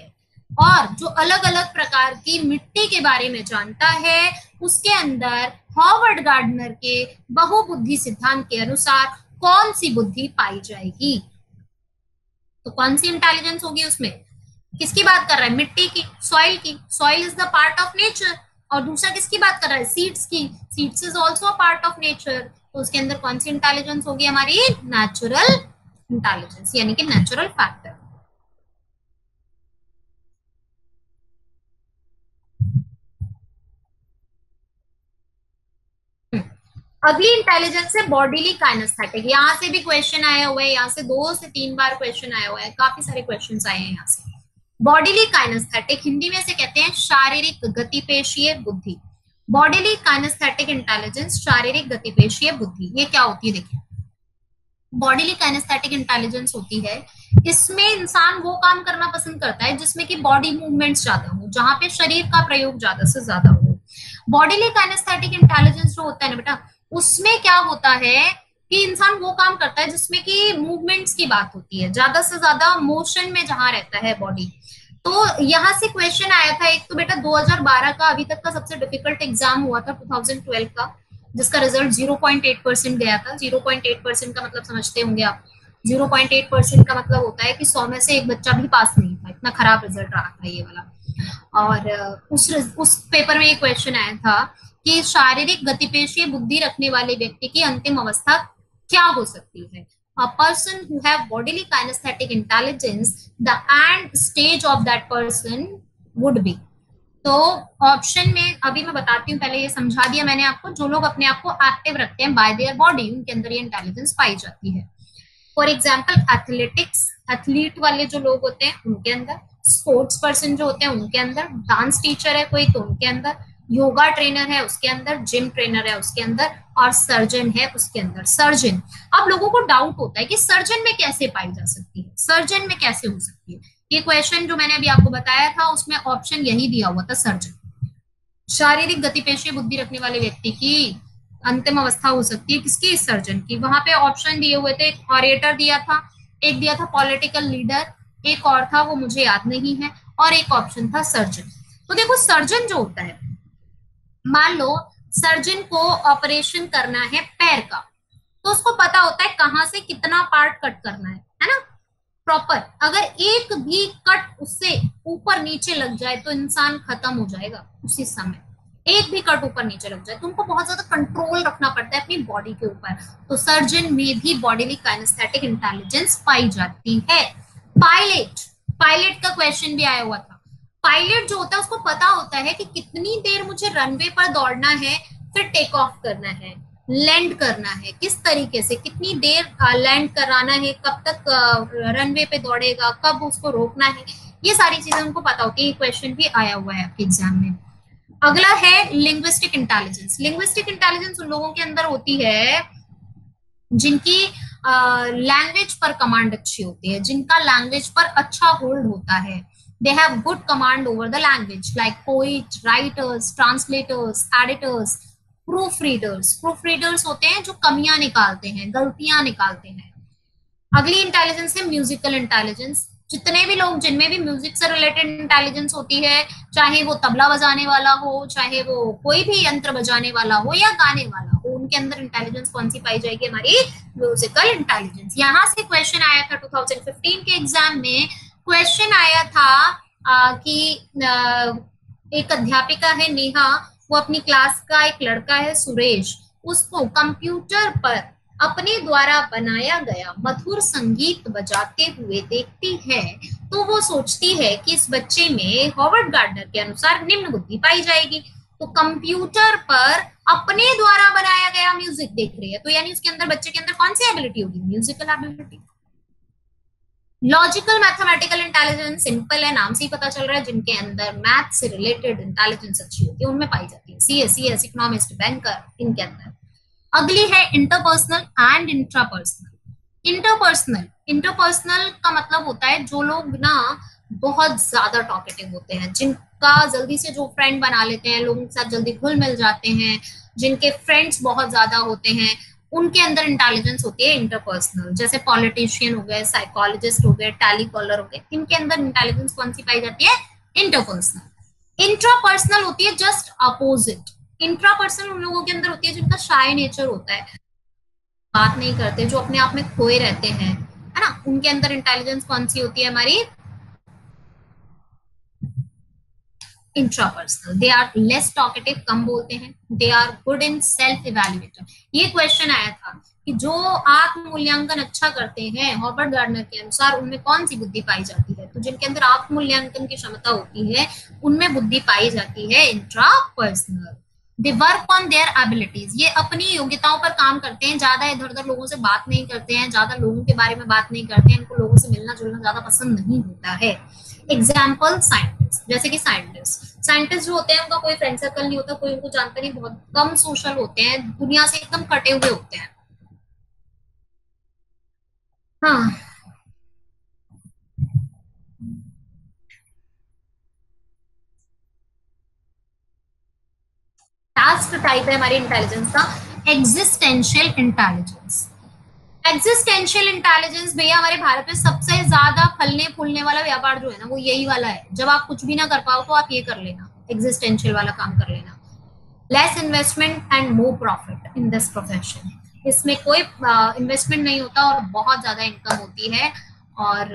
और जो अलग अलग प्रकार की मिट्टी के बारे में जानता है, उसके अंदर हॉवर्ड गार्डनर के बहुबुद्धि सिद्धांत के अनुसार कौन सी बुद्धि पाई जाएगी? तो कौन सी इंटेलिजेंस होगी उसमें? किसकी बात कर रहा है? मिट्टी की, सॉइल की। Soil is the part of nature. और दूसरा किसकी बात कर रहा है? सीड्स की। Seeds is also a part of nature. तो उसके अंदर कौन सी इंटेलिजेंस होगी हमारी? नेचुरल इंटेलिजेंस, यानी कि नेचुरल फैक्टर। अगली इंटेलिजेंस है बॉडीली काइनेस्थेटिक। यहाँ से भी क्वेश्चन आया हुआ है, यहाँ से 2 से 3 बार क्वेश्चन आया हुआ है, काफी सारे क्वेश्चन आए हैं यहाँ से। बॉडीली काइनेस्थेटिक हिंदी में से कहते हैं शारीरिक गतिपेशीय बुद्धि। बॉडीली काइनेस्थेटिक इंटेलिजेंस, शारीरिक गतिपेशीय बुद्धि, ये क्या होती है? देखिए, बॉडीली काइनेस्थेटिक इंटेलिजेंस होती है, इसमें इंसान वो काम करना पसंद करता है जिसमें कि बॉडी मूवमेंट्स ज्यादा हो, जहां पे शरीर का प्रयोग ज्यादा से ज्यादा हो। बॉडीली काइनेस्थेटिक इंटेलिजेंस जो होता है ना बेटा, उसमें क्या होता है कि इंसान वो काम करता है जिसमें कि मूवमेंट्स की बात होती है, ज्यादा से ज्यादा मोशन में जहां रहता है बॉडी। तो यहाँ से क्वेश्चन आया था एक तो बेटा 2012 का अभी तक का सबसे डिफिकल्ट एग्जाम हुआ था 2012 का, जिसका रिजल्ट 0.8% गया था। 0.8% का मतलब समझते होंगे आप। 0.8% का मतलब होता है कि 100 में से एक बच्चा भी पास नहीं था, इतना खराब रिजल्ट रहा था ये वाला। और उस पेपर में ये क्वेश्चन आया था कि शारीरिक गतिपेशीय बुद्धि रखने वाले व्यक्ति की अंतिम अवस्था क्या हो सकती है? A person who have bodily kinesthetic intelligence, the end stage of that person would be. तो ऑप्शन में अभी मैं बताती हूँ, पहले ये समझा दिया मैंने आपको। जो लोग अपने आप को एक्टिव रखते हैं बाय देयर बॉडी, उनके अंदर ये इंटेलिजेंस पाई जाती है। फॉर एग्जाम्पल एथलेटिक्स, एथलीट वाले जो लोग होते हैं उनके अंदर, स्पोर्ट्स पर्सन जो होते हैं उनके अंदर, डांस टीचर है कोई तो उनके अंदर, योगा ट्रेनर है उसके अंदर, जिम ट्रेनर है उसके अंदर, और सर्जन है उसके अंदर। सर्जन, अब लोगों को डाउट होता है कि सर्जन में कैसे पाई जा सकती है, सर्जन में कैसे हो सकती है? ये क्वेश्चन जो मैंने अभी आपको बताया था उसमें ऑप्शन यही दिया हुआ था, सर्जन। शारीरिक गतिपेशी बुद्धि रखने वाले व्यक्ति की अंतिम अवस्था हो सकती है किसकी, सर्जन की। वहां पे ऑप्शन दिए हुए थे, एक ऑरेटर दिया था, एक दिया था पॉलिटिकल लीडर, एक और था वो मुझे याद नहीं है, और एक ऑप्शन था सर्जन। तो देखो सर्जन जो होता है, मान लो सर्जन को ऑपरेशन करना है पैर का, तो उसको पता होता है कहाँ से कितना पार्ट कट करना है ना, प्रॉपर। अगर एक भी कट उससे ऊपर नीचे लग जाए तो इंसान खत्म हो जाएगा उसी समय। एक भी कट ऊपर नीचे लग जाए तो उनको बहुत ज्यादा कंट्रोल रखना पड़ता है अपनी बॉडी के ऊपर। तो सर्जन में भी बॉडीली काइनेस्थेटिक इंटेलिजेंस पाई जाती है। पायलट, पायलट का क्वेश्चन भी आया हुआ था। पायलट जो होता है उसको पता होता है कि कितनी देर मुझे रनवे पर दौड़ना है, फिर टेक ऑफ करना है, लैंड करना है, किस तरीके से कितनी देर लैंड कराना है, कब तक रनवे पे दौड़ेगा, कब उसको रोकना है, ये सारी चीजें उनको पता होती है। ये क्वेश्चन भी आया हुआ है आपके एग्जाम में। अगला है लिंग्विस्टिक इंटेलिजेंस। लिंग्विस्टिक इंटेलिजेंस उन लोगों के अंदर होती है जिनकी लैंग्वेज पर कमांड अच्छी होती है, जिनका लैंग्वेज पर अच्छा होल्ड होता है। They have good command over the language, like poet, writers, translators, editors, proof readers. Proof readers होते हैं जो कमियां निकालते हैं, गलतियां निकालते हैं। अगली इंटेलिजेंस है म्यूजिकल इंटेलिजेंस। जितने भी लोग जिनमें भी म्यूजिक से रिलेटेड इंटेलिजेंस होती है, चाहे वो तबला बजाने वाला हो, चाहे वो कोई भी यंत्र बजाने वाला हो या गाने वाला हो, उनके अंदर इंटेलिजेंस कौन सी पाई जाएगी, हमारी म्यूजिकल इंटेलिजेंस। यहाँ से क्वेश्चन आया था 2015 के एग्जाम में। क्वेश्चन आया था कि एक अध्यापिका है नेहा, वो अपनी क्लास का एक लड़का है सुरेश, उसको कंप्यूटर पर अपने द्वारा बनाया गया मधुर संगीत बजाते हुए देखती है, तो वो सोचती है कि इस बच्चे में हॉवर्ड गार्डनर के अनुसार निम्न बुद्धि पाई जाएगी। तो कंप्यूटर पर अपने द्वारा बनाया गया म्यूजिक देख रही है, तो यानी उसके अंदर, बच्चे के अंदर कौन सी एबिलिटी होगी, musical ability. Logical mathematical intelligence simple है, नाम से ही पता चल रहा है, जिनके अंदर मैथ से रिलेटेड इंटेलिजेंस अच्छी होती है उनमें पाई जाती है। सीएस, इकोनॉमिस्ट, बैंकर, इनके अंदर। अगली है interpersonal and intrapersonal. Interpersonal, interpersonal का मतलब होता है जो लोग ना बहुत ज्यादा टॉकेटिव होते हैं, जिनका जल्दी से जो फ्रेंड बना लेते हैं, लोगों के साथ जल्दी घुल मिल जाते हैं, जिनके फ्रेंड्स बहुत ज्यादा होते हैं, उनके अंदर इंटेलिजेंस होती है इंटरपर्सनल। जैसे पॉलिटिशियन हो गए, साइकोलॉजिस्ट हो गए, टैली कॉलर हो गए, इनके अंदर इंटेलिजेंस कौन सी पाई जाती है, इंटरपर्सनल। इंट्रापर्सनल होती है जस्ट अपोजिट। इंट्रापर्सनल उन लोगों के अंदर होती है जिनका शाय नेचर होता है, बात नहीं करते, जो अपने आप में खोए रहते हैं, है ना, उनके अंदर इंटेलिजेंस कौन सी होती है, हमारी intrapersonal. They are less talkative, कम बोलते हैं। They are good in self evaluator. ये क्वेश्चन आया था कि जो आत्म मूल्यांकन अच्छा करते हैं हॉवर्ड गार्डनर के अनुसार उनमें कौन सी बुद्धि पाई जाती है, तो जिनके अंदर आत्म मूल्यांकन की क्षमता होती है उनमें बुद्धि पाई जाती है intrapersonal. They work on their abilities, ये अपनी योग्यताओं पर काम करते हैं, ज्यादा इधर उधर लोगों से बात नहीं करते हैं, ज्यादा लोगों के बारे में बात नहीं करते हैं, इनको लोगों से मिलना जुलना ज्यादा पसंद नहीं होता है। एग्जाम्पल साइंटिस्ट, जैसे कि साइंटिस्ट जो होते हैं उनका कोई फ्रेंड सर्कल नहीं होता, कोई उनको जानता नहीं, बहुत कम सोशल होते हैं, दुनिया से एकदम कटे हुए होते हैं। हाँ, लास्ट टाइप है हमारी इंटेलिजेंस का एग्जिस्टेंशियल इंटेलिजेंस। एग्जिस्टेंशियल इंटेलिजेंस भैया हमारे भारत में सबसे ज्यादा फलने फूलने वाला व्यापार जो है ना वो यही वाला है। जब आप कुछ भी ना कर पाओ तो आप ये कर लेना, एग्जिस्टेंशियल वाला काम कर लेना। Less investment and more profit in this profession. इसमें कोई इन्वेस्टमेंट नहीं होता और बहुत ज्यादा इनकम होती है, और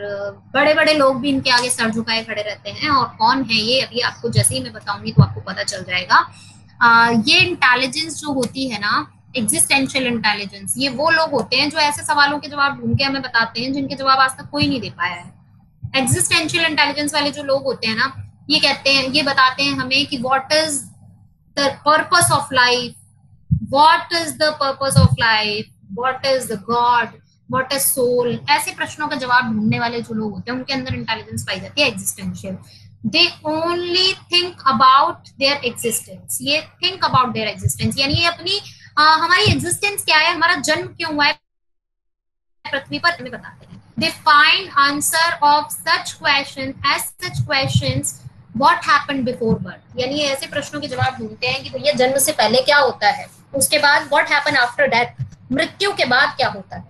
बड़े बड़े लोग भी इनके आगे सर झुकाए खड़े रहते हैं। और कौन है ये, अभी आपको जैसे ही मैं बताऊंगी तो आपको पता चल जाएगा। ये इंटेलिजेंस जो होती है ना, एग्जिस्टेंशियल इंटेलिजेंस, ये वो लोग होते हैं जो ऐसे सवालों के जवाब ढूंढ के हमें बताते हैं जिनके जवाब आज तक कोई नहीं दे पाया है। एग्जिस्टेंशियल इंटेलिजेंस वाले जो लोग होते हैं ना, ये कहते हैं, ये बताते हैं हमें कि what is the purpose of life, what is the purpose of life, what is the god, what is soul. ऐसे प्रश्नों का जवाब ढूंढने वाले जो लोग होते हैं उनके अंदर इंटेलिजेंस पाई जाती है existential. They only think about their existence, ये थिंक अबाउट देयर एग्जिस्टेंस, यानी ये अपनी हमारी एग्जिस्टेंस क्या है, हमारा जन्म क्यों हुआ है पृथ्वी पर, हमें बताते हैं। They find answer of such question as such questions what happened before birth. यानी ऐसे प्रश्नों के जवाब ढूंढते हैं कि भैया जन्म से पहले क्या होता है, उसके बाद what happened after death, मृत्यु के बाद क्या होता है,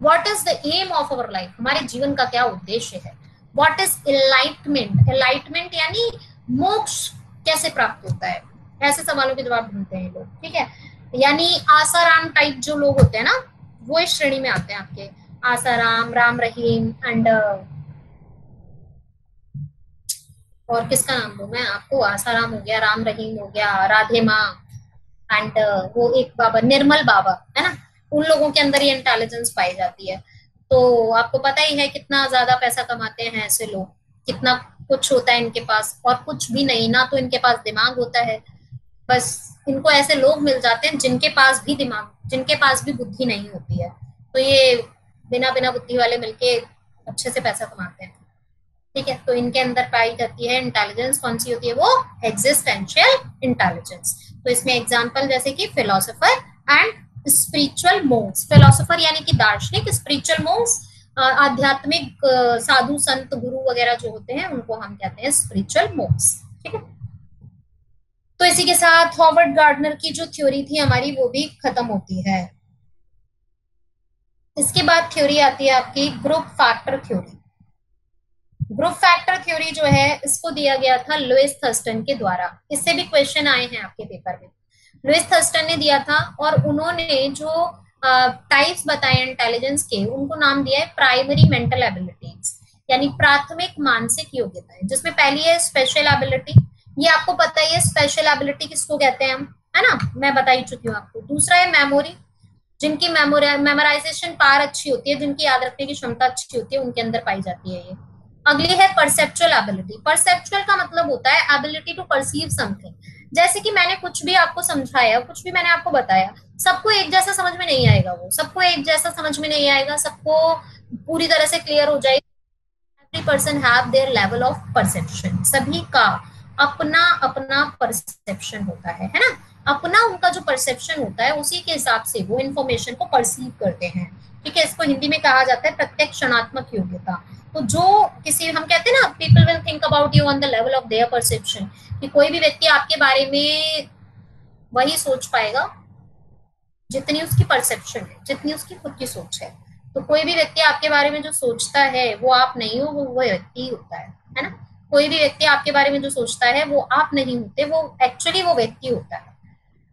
what is the aim of our life, हमारे जीवन का क्या उद्देश्य है, what is enlightenment, enlightenment यानी मोक्ष कैसे प्राप्त होता है, ऐसे सवालों के जवाब ढूंढते हैं लोग, ठीक है। यानी आसाराम टाइप जो लोग होते हैं ना, वो इस श्रेणी में आते हैं आपके, आसाराम, राम रहीम एंड और किसका नाम दूं मैं आपको, आसाराम हो गया, राम रहीम हो गया, राधे माँ एंड वो एक बाबा निर्मल बाबा है ना, उन लोगों के अंदर ये इंटेलिजेंस पाई जाती है। तो आपको पता ही है कितना ज्यादा पैसा कमाते हैं ऐसे लोग, कितना कुछ होता है इनके पास, और कुछ भी नहीं ना, तो इनके पास दिमाग होता है, बस इनको ऐसे लोग मिल जाते हैं जिनके पास भी दिमाग, जिनके पास भी बुद्धि नहीं होती है, तो ये बिना बिना बुद्धि वाले मिलके अच्छे से पैसा कमाते हैं, ठीक है। तो इनके अंदर पाई जाती है इंटेलिजेंस, कौन सी होती है वो, एग्जिस्टेंशियल इंटेलिजेंस। तो इसमें एग्जांपल जैसे कि philosopher and spiritual monks, philosopher यानी कि दार्शनिक, स्पिरिचुअल मोंक्स आध्यात्मिक साधु संत गुरु वगैरह जो होते हैं उनको हम कहते हैं स्पिरिचुअल मोंक्स, ठीक है। तो इसी के साथ हॉवर्ड गार्डनर की जो थ्योरी थी हमारी वो भी खत्म होती है। इसके बाद थ्योरी आती है आपकी group factor theory. Group factor theory जो है इसको दिया गया था लुइस थर्स्टन के द्वारा, इससे भी क्वेश्चन आए हैं आपके पेपर में। लुइस थर्स्टन ने दिया था और उन्होंने जो टाइप्स बताए इंटेलिजेंस के, उनको नाम दिया है प्राइमरी मेंटल एबिलिटीज, यानी प्राथमिक मानसिक योग्यताएं, जिसमें पहली है स्पेशल एबिलिटी, ये आपको पता ही है स्पेशल एबिलिटी किसको कहते हैं हम, है ना, मैं बता ही चुकी हूँ आपको। दूसरा है मेमोरी, जिनकी मेमोराइजेशन पावर अच्छी होती है, जिनकी याद रखने की क्षमता अच्छी होती है, उनके अंदर पाई जाती है ये। अगली है परसेप्चुअल एबिलिटी। परसेप्चुअल का मतलब होता है एबिलिटी टू परसीव समथिंग, जैसे कि मैंने कुछ भी आपको समझाया, कुछ भी मैंने आपको बताया, सबको एक जैसा समझ में नहीं आएगा, वो सबको एक जैसा समझ में नहीं आएगा, सबको पूरी तरह से क्लियर हो जाएगी। Every person have their level of perception, सभी का अपना अपना परसेप्शन होता है ना, अपना उनका जो परसेप्शन होता है उसी के हिसाब से वो इन्फॉर्मेशन को परसीव करते हैं, ठीक है। इसको हिंदी में कहा जाता है प्रत्यक्षणात्मक योग्यता। तो जो किसी, हम कहते हैं ना, people will think about you on the level of their perception, कि कोई भी व्यक्ति आपके बारे में वही सोच पाएगा जितनी उसकी परसेप्शन है, जितनी उसकी खुद की सोच है। तो कोई भी व्यक्ति आपके बारे में जो सोचता है वो आप नहीं हो, वो व्यक्ति होता है ना। कोई भी व्यक्ति आपके बारे में जो सोचता है वो आप नहीं होते, वो एक्चुअली वो व्यक्ति होता है।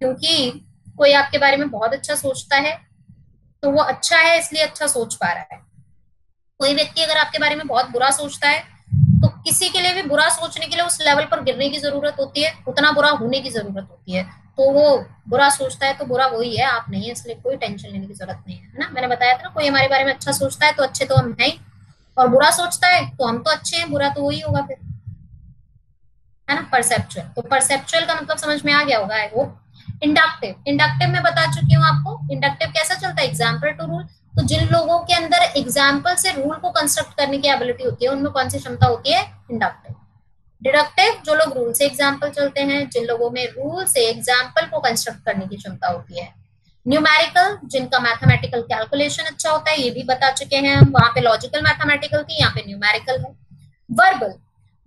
क्योंकि कोई आपके बारे में बहुत अच्छा सोचता है तो वो अच्छा है इसलिए अच्छा सोच पा रहा है। कोई व्यक्ति अगर आपके बारे में बहुत बुरा सोचता है तो किसी के लिए भी बुरा सोचने के लिए उस लेवल पर गिरने की जरूरत होती है, उतना बुरा होने की जरूरत होती है। तो वो बुरा सोचता है तो बुरा वही है, आप नहीं है, इसलिए कोई टेंशन लेने की जरूरत नहीं है ना। मैंने बताया था ना, कोई हमारे बारे में अच्छा सोचता है तो अच्छे तो हम हैं ही, और बुरा सोचता है तो हम तो अच्छे हैं, बुरा तो वही होगा फिर, है ना। परसेप्चुअल, तो परसेप्चुअल का मतलब समझ में आ गया होगा आई होप। इंडक्टिव, इंडक्टिव में बता चुकी हूँ आपको, इंडक्टिव कैसा चलता है, एग्जाम्पल टू रूल। तो जिन लोगों के अंदर एग्जाम्पल से रूल को कंस्ट्रक्ट करने की एबिलिटी होती है उनमें कौन सी क्षमता होती है, इंडक्टिव। डिडक्टिव, जो लोग रूल से एग्जाम्पल चलते हैं, जिन लोगों में रूल से एग्जाम्पल को कंस्ट्रक्ट करने की क्षमता होती है। न्यूमेरिकल, जिनका मैथमेटिकल कैलकुलेशन अच्छा होता है, ये भी बता चुके हैं हम, वहां पे लॉजिकल मैथमेटिकल थी, यहाँ पे न्यूमेरिकल है। वर्बल,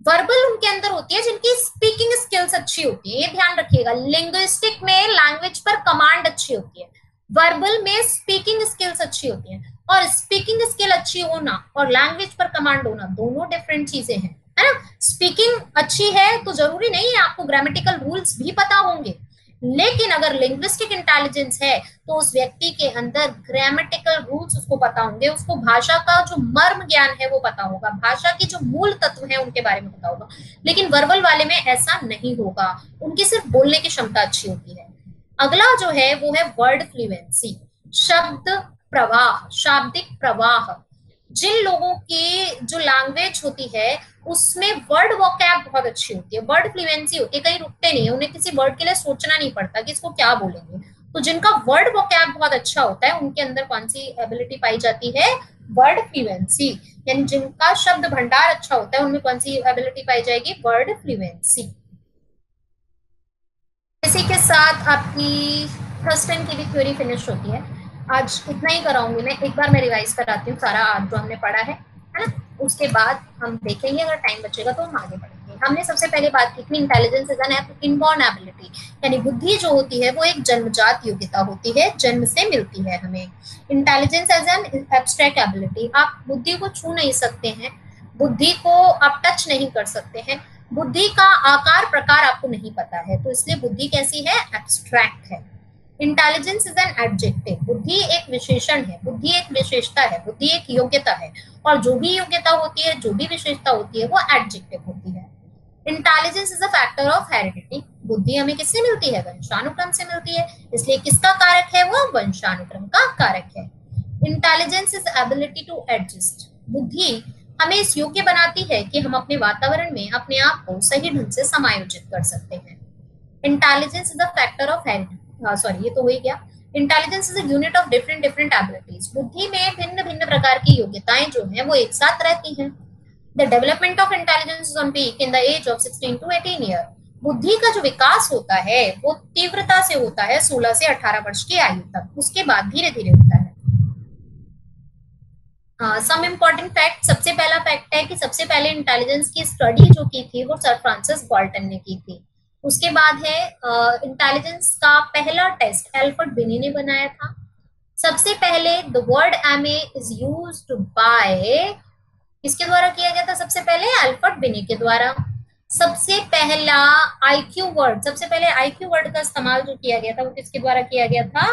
वर्बल उनके अंदर होती है जिनकी स्पीकिंग स्किल्स अच्छी होती है, ये ध्यान रखिएगा। लिंग्विस्टिक में लैंग्वेज पर कमांड अच्छी होती है, वर्बल में स्पीकिंग स्किल्स अच्छी होती है। और स्पीकिंग स्किल अच्छी होना और लैंग्वेज पर कमांड होना दोनों डिफरेंट चीजें हैं, है ना। स्पीकिंग अच्छी है तो जरूरी नहीं है आपको ग्रामेटिकल रूल्स भी पता होंगे, लेकिन अगर लिंग्विस्टिक इंटेलिजेंस है तो उस व्यक्ति के अंदर ग्रामेटिकल रूल्स उसको पता होंगे, उसको भाषा का जो मर्म ज्ञान है वो पता होगा, भाषा की जो मूल तत्व है उनके बारे में पता होगा। लेकिन वर्बल वाले में ऐसा नहीं होगा, उनकी सिर्फ बोलने की क्षमता अच्छी होती है। अगला जो है वो है वर्ड फ्लुएंसी, शब्द प्रवाह, शाब्दिक प्रवाह। जिन लोगों की जो लैंग्वेज होती है उसमें वर्ड वोकैब बहुत अच्छी होती है, वर्ड फ्लुएंसी होती है, कहीं रुकते नहीं है, उन्हें किसी वर्ड के लिए सोचना नहीं पड़ता कि इसको क्या बोलेंगे। तो जिनका वर्ड वोकैब बहुत अच्छा होता है उनके अंदर कौन सी एबिलिटी पाई जाती है, वर्ड फ्लुएंसी। यानी जिनका शब्द भंडार अच्छा होता है उनमें कौन सी एबिलिटी पाई जाएगी, वर्ड फ्लुएंसी। इसी के साथ आपकी थर्स्टन की भी थ्योरी फिनिश होती है। आज इतना ही कराऊंगी मैं, एक बार मैं रिवाइज कराती हूँ सारा आज जो हमने पढ़ा है ना। उसके बाद हम देखेंगे, अगर टाइम बचेगा तो हम आगे बढ़ेंगे। हमने सबसे पहले बात की थी intelligence is N inborn ability, यानी बुद्धि जो होती है वो एक जन्मजात योग्यता होती है, जन्म से मिलती है हमें। Intelligence as an abstract ability, आप बुद्धि को छू नहीं सकते हैं, बुद्धि को आप टच नहीं कर सकते हैं, बुद्धि का आकार प्रकार आपको नहीं पता है, तो इसलिए बुद्धि कैसी है, एब्स्ट्रैक्ट है। इंटेलिजेंस इज एन एडजेक्टिव, बुद्धि एक विशेषण है, बुद्धि एक विशेषता है, बुद्धि एक योग्यता है, और जो भी योग्यता होती है, जो भी विशेषता होती है, वो एडजेक्टिव होती है। Intelligence is a factor of heredity, बुद्धि हमें किससे मिलती है, वंशानुक्रम से मिलती है, इसलिए किसका कारक है, वो वंशानुक्रम का कारक है। Intelligence is ability to adjust, बुद्धि हमें इस योग्य बनाती है कि हम अपने वातावरण में अपने आप को सही ढंग से समायोजित कर सकते हैं। Intelligence is a factor of heredity, sorry ये तो हो ही गया। Intelligence is a unit of different different abilities, बुद्धि में भिन्न भिन्न प्रकार की योग्यताएं जो हैं वो एक साथ रहती हैं। The development of intelligence is on peak in the age of 16 to 18 year, बुद्धि का जो विकास होता है वो तीव्रता से होता है 16 से 18 वर्ष की आयु तक, उसके बाद धीरे धीरे होता है। सम इम्पोर्टेंट फैक्ट, सबसे पहला फैक्ट है कि सबसे पहले इंटेलिजेंस की स्टडी जो की थी वो सर फ्रांसिस गाल्टन ने की थी। उसके बाद है इंटेलिजेंस का पहला टेस्ट एल्फ्रेड बिनी ने बनाया था। सबसे पहले the word MA is used by, किसके द्वारा किया गया था, सबसे पहले एल्फ्रेड बिनी के द्वारा। सबसे पहला आईक्यू वर्ड, सबसे पहले आईक्यू वर्ड का इस्तेमाल जो किया गया था वो किसके द्वारा किया गया था,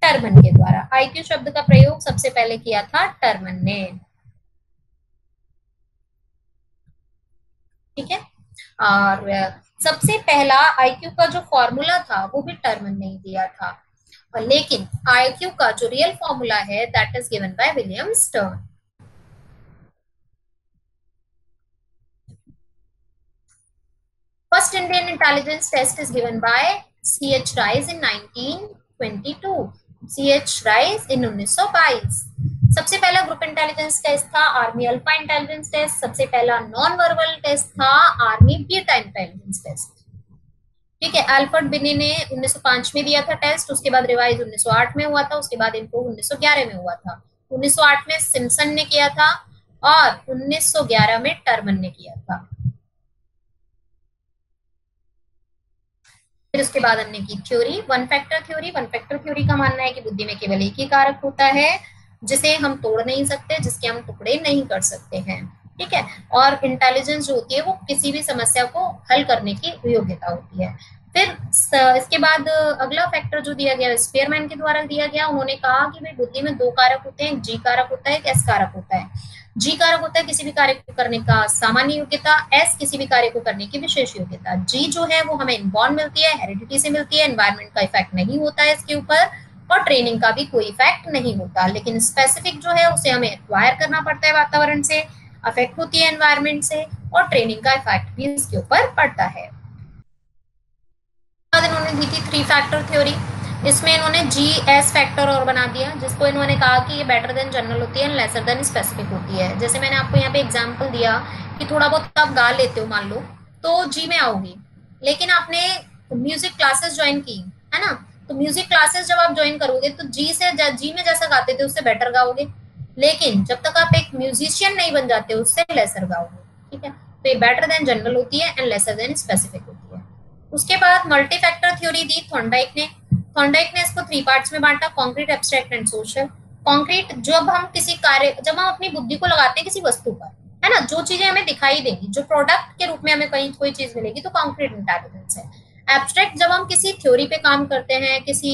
टर्मन के द्वारा। आईक्यू शब्द का प्रयोग सबसे पहले किया था टर्मन ने, ठीक है। और सबसे पहला आईक्यू का जो फॉर्मूला था वो भी टर्मन ने ही दिया था, और लेकिन आईक्यू का जो रियल फॉर्मूला है that is given by William stern. First Indian intelligence test is given by C.H. Rice in 1922. C.H. Rice in 1922। सबसे पहला ग्रुप इंटेलिजेंस टेस्ट था आर्मी अल्फा इंटेलिजेंस टेस्ट, सबसे पहला नॉन वर्बल टेस्ट था army beta intelligence test, ठीक है। Alfred बिनी ने 1905 में दिया था टेस्ट, उसके बाद रिवाइज 1908 में हुआ था, उसके बाद इम्प्रूव 1911 में हुआ था। 1908 में सिम्पसन ने किया था और 1911 में टर्मन ने किया था। फिर उसके बाद हमने की theory, one factor theory. One factor theory का मानना है कि बुद्धि में केवल एक ही कारक होता है जिसे हम तोड़ नहीं सकते, जिसके हम टुकड़े नहीं कर सकते हैं, ठीक है। और इंटेलिजेंस जो होती है वो किसी भी समस्या को हल करने की योग्यता होती है। फिर इसके बाद अगला फैक्टर जो दिया गया स्पीयरमैन के द्वारा दिया गया, उन्होंने कहा कि भाई बुद्धि में दो कारक होते हैं, जी कारक होता है, एक एस कारक होता है। जी कारक होता है किसी भी कार्य को करने का सामान्य योग्यता, एस किसी भी कार्य को करने की विशेष योग्यता। जी जो है वो हमें इनबॉर्न मिलती है, हेरिडिटी से मिलती है, एनवायरमेंट का इफेक्ट नहीं होता है इसके ऊपर, और ट्रेनिंग का भी कोई इफेक्ट नहीं होता। लेकिन स्पेसिफिक जो है उसे हमें एक्वायर करना पड़ता है वातावरण से, अफेक्ट होती है एनवायरमेंट से, और ट्रेनिंग का इफेक्ट भी इसके ऊपर पड़ता है। इन्होंने दी थी थ्री फैक्टर थ्योरी, इसमें इन्होंने जी एस फैक्टर और बना दिया, जिसको इन्होंने कहा कि ये बेटर देन जनरल होती है, लेसर देन स्पेसिफिक होती है। जैसे मैंने आपको यहाँ पे एग्जांपल दिया कि थोड़ा बहुत आप गा लेते हो मान लो, तो जी में आओगी, लेकिन आपने म्यूजिक क्लासेस ज्वाइन की है ना, तो म्यूजिक क्लासेस जब आप ज्वाइन करोगे तो जी से जी में जैसा गाते थे उससे बेटर गाओगे, लेकिन जब तक आप एक म्यूजिशियन नहीं बन जाते उससे लेसर गाओगे, ठीक है। तो ये बेटर देन जनरल होती है एंड लेसर देन स्पेसिफिक होती है। उसके बाद मल्टी फैक्टर थ्योरी दी थॉर्नडाइक ने। थॉर्नडाइक ने इसको थ्री पार्ट्स में बांटा, concrete, abstract and social. Concrete, जब हम किसी कार्य, जब हम अपनी बुद्धि को लगाते हैं किसी वस्तु पर, है ना, जो चीजें हमें दिखाई देंगी, जो प्रोडक्ट के रूप में हमें कहीं कोई चीज मिलेगी, तो कॉन्क्रीट इंटेलिजेंस है। एब्स्ट्रैक्ट, जब हम किसी थ्योरी पे काम करते हैं, किसी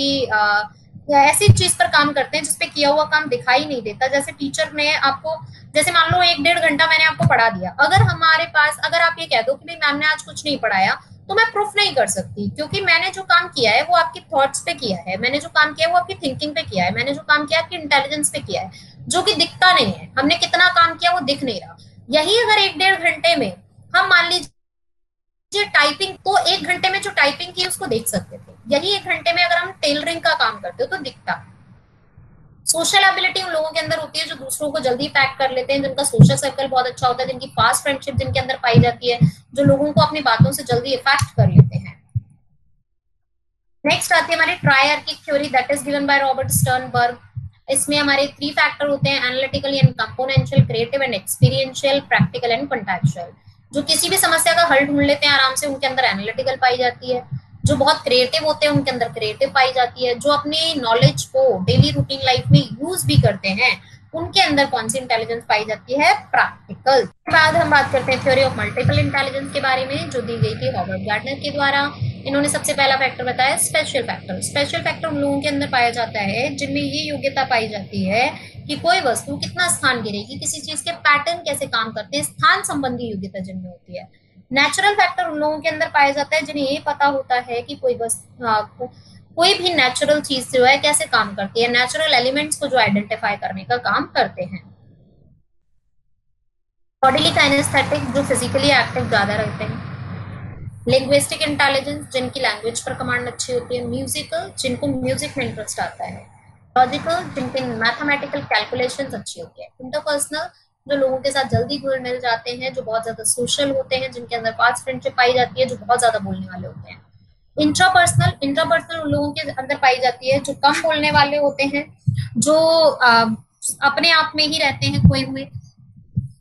ऐसी चीज पर काम करते हैं जिसपे किया हुआ काम दिखाई नहीं देता, जैसे टीचर ने आपको, जैसे मान लो 1-1.5 घंटा मैंने आपको पढ़ा दिया, अगर हमारे पास, अगर आप ये कह दो कि भाई मैम ने आज कुछ नहीं पढ़ाया, तो मैं प्रूफ नहीं कर सकती, क्योंकि मैंने जो काम किया है वो आपकी थॉट्स पे किया है, मैंने जो काम किया है वो आपकी थिंकिंग पे किया है, मैंने जो काम किया है आपकी इंटेलिजेंस पे किया है, जो कि दिखता नहीं है, हमने कितना काम किया वो दिख नहीं रहा। यही अगर 1-1.5 घंटे में हम मान लीजिए टाइपिंग, तो 1 घंटे में जो टाइपिंग की उसको देख सकते थे, यही 1 घंटे में अगर हम टेलरिंग का काम करते हो तो दिखता। सोशल एबिलिटी उन लोगों के अंदर होती है जो दूसरों को जल्दी पैक कर लेते हैं, जिनका सोशल सर्कल बहुत अच्छा होता है, जिनकी फास्ट फ्रेंडशिप जिनके अंदर पाई जाती है, जो लोगों को अपनी बातों से जल्दी इफेक्ट कर लेते हैं। नेक्स्ट आती है हमारी triarchic theory, that is given by Robert Sternberg. इसमें हमारे 3 फैक्टर होते हैं, analytical and componential, creative and experiential, practical and contextual. जो किसी भी समस्या का हल ढूंढ लेते हैं आराम से, उनके अंदर एनालिटिकल पाई जाती है। जो बहुत क्रिएटिव होते हैं उनके अंदर क्रिएटिव पाई जाती है। जो अपनी नॉलेज को डेली रूटीन लाइफ में यूज भी करते हैं उनके अंदर कौन सी इंटेलिजेंस पाई जाती है, प्रैक्टिकल। के बाद हम बात करते हैं थ्योरी ऑफ मल्टीपल इंटेलिजेंस के बारे में, जो दी गई थी हॉवर्ड गार्डनर के द्वारा। इन्होंने सबसे पहला फैक्टर बताया स्पेशल फैक्टर। स्पेशल फैक्टर उन लोगों के अंदर पाया जाता है जिनमें ये योग्यता पाई जाती है कि कोई वस्तु कितना स्थान गिरेगी, किसी चीज के पैटर्न कैसे काम करते हैं, स्थान संबंधी योग्यता जिनमें होती है। नेचुरल फैक्टर उन लोगों के अंदर पाया जाता है जिन्हें ये पता होता है कि कोई भी नेचुरल चीज जो है कैसे काम करती है, नेचुरल एलिमेंट्स को जो आइडेंटिफाई करने का काम करते हैं। बॉडीली काइनेस्थेटिक, जो फिजिकली एक्टिव ज्यादा रहते हैं। लिंग्विस्टिक इंटेलिजेंस, जिनकी लैंग्वेज पर कमांड अच्छी होती है। म्यूजिकल, जिनको म्यूजिक में इंटरेस्ट आता है। लॉजिकल, जिनके मैथमेटिकल कैलकुलेशंस अच्छी होती है। इंटरपर्सनल, जो लोगों के साथ जल्दी घुल मिल जाते हैं, जो बहुत ज्यादा सोशल होते हैं, जिनके अंदर फास्ट फ्रेंडशिप पाई जाती है, जो बहुत ज्यादा बोलने वाले होते हैं। इंट्रापर्सनल, इंट्रापर्सनल उन लोगों के अंदर पाई जाती है जो कम बोलने वाले होते हैं, जो अपने आप में ही रहते हैं खोए हुए।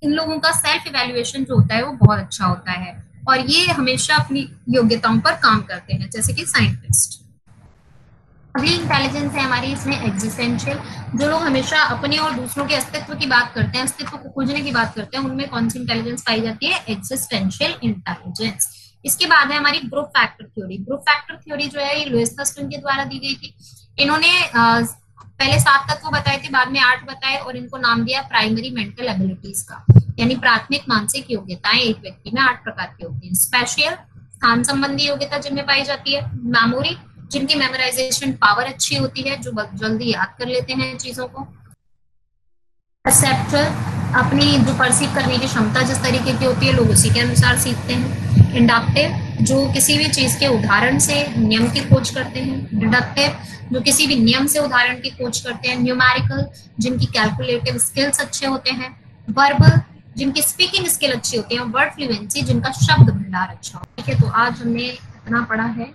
इन लोगों का सेल्फ इवैल्यूएशन जो होता है वो बहुत अच्छा होता है और ये हमेशा अपनी योग्यताओं पर काम करते हैं, जैसे कि साइंटिस्ट। अगली इंटेलिजेंस है हमारी इसमें एग्जिस्टेंशियल, जो लोग हमेशा अपने और दूसरों के अस्तित्व की बात करते हैं, अस्तित्व को खोजने की बात करते हैं, उनमें कौन सी इंटेलिजेंस पाई जाती है, एग्जिस्टेंशियल इंटेलिजेंस। इसके बाद है हमारी group factor theory. Group factor theory जो है ये लुईस थर्स्टन के द्वारा दी गई थी। इन्होंने पहले 7 तत्व बताए थे, बाद में 8 बताए और इनको नाम दिया प्राइमरी मेंटल एबिलिटीज का, यानी प्राथमिक मानसिक योग्यताएं एक व्यक्ति में 8 प्रकार की होती हैं। स्पेशियल, स्थान संबंधी योग्यता जिनमें पाई जाती है। मेमोरी, जिनकी मेमोराइजेशन पावर अच्छी होती है, जो जल्दी याद कर लेते हैं चीजों को। परसेप्चुअल, अपनी जो परसीव करने की क्षमता जिस तरीके की होती है लोग उसी के अनुसार सीखते हैं। इंडक्टिव, जो किसी भी चीज के उदाहरण से नियम की खोज करते हैं। डिडक्टिव, जो किसी भी नियम से उदाहरण की खोज करते हैं। न्यूमेरिकल, जिनकी कैलकुलेटिव स्किल्स अच्छे होते हैं। वर्बल, जिनकी स्पीकिंग स्किल अच्छी होती है। वर्ड फ्लुएंसी, जिनका शब्द भंडार अच्छा हो। ठीक है, तो आज हमने इतना पढ़ा है।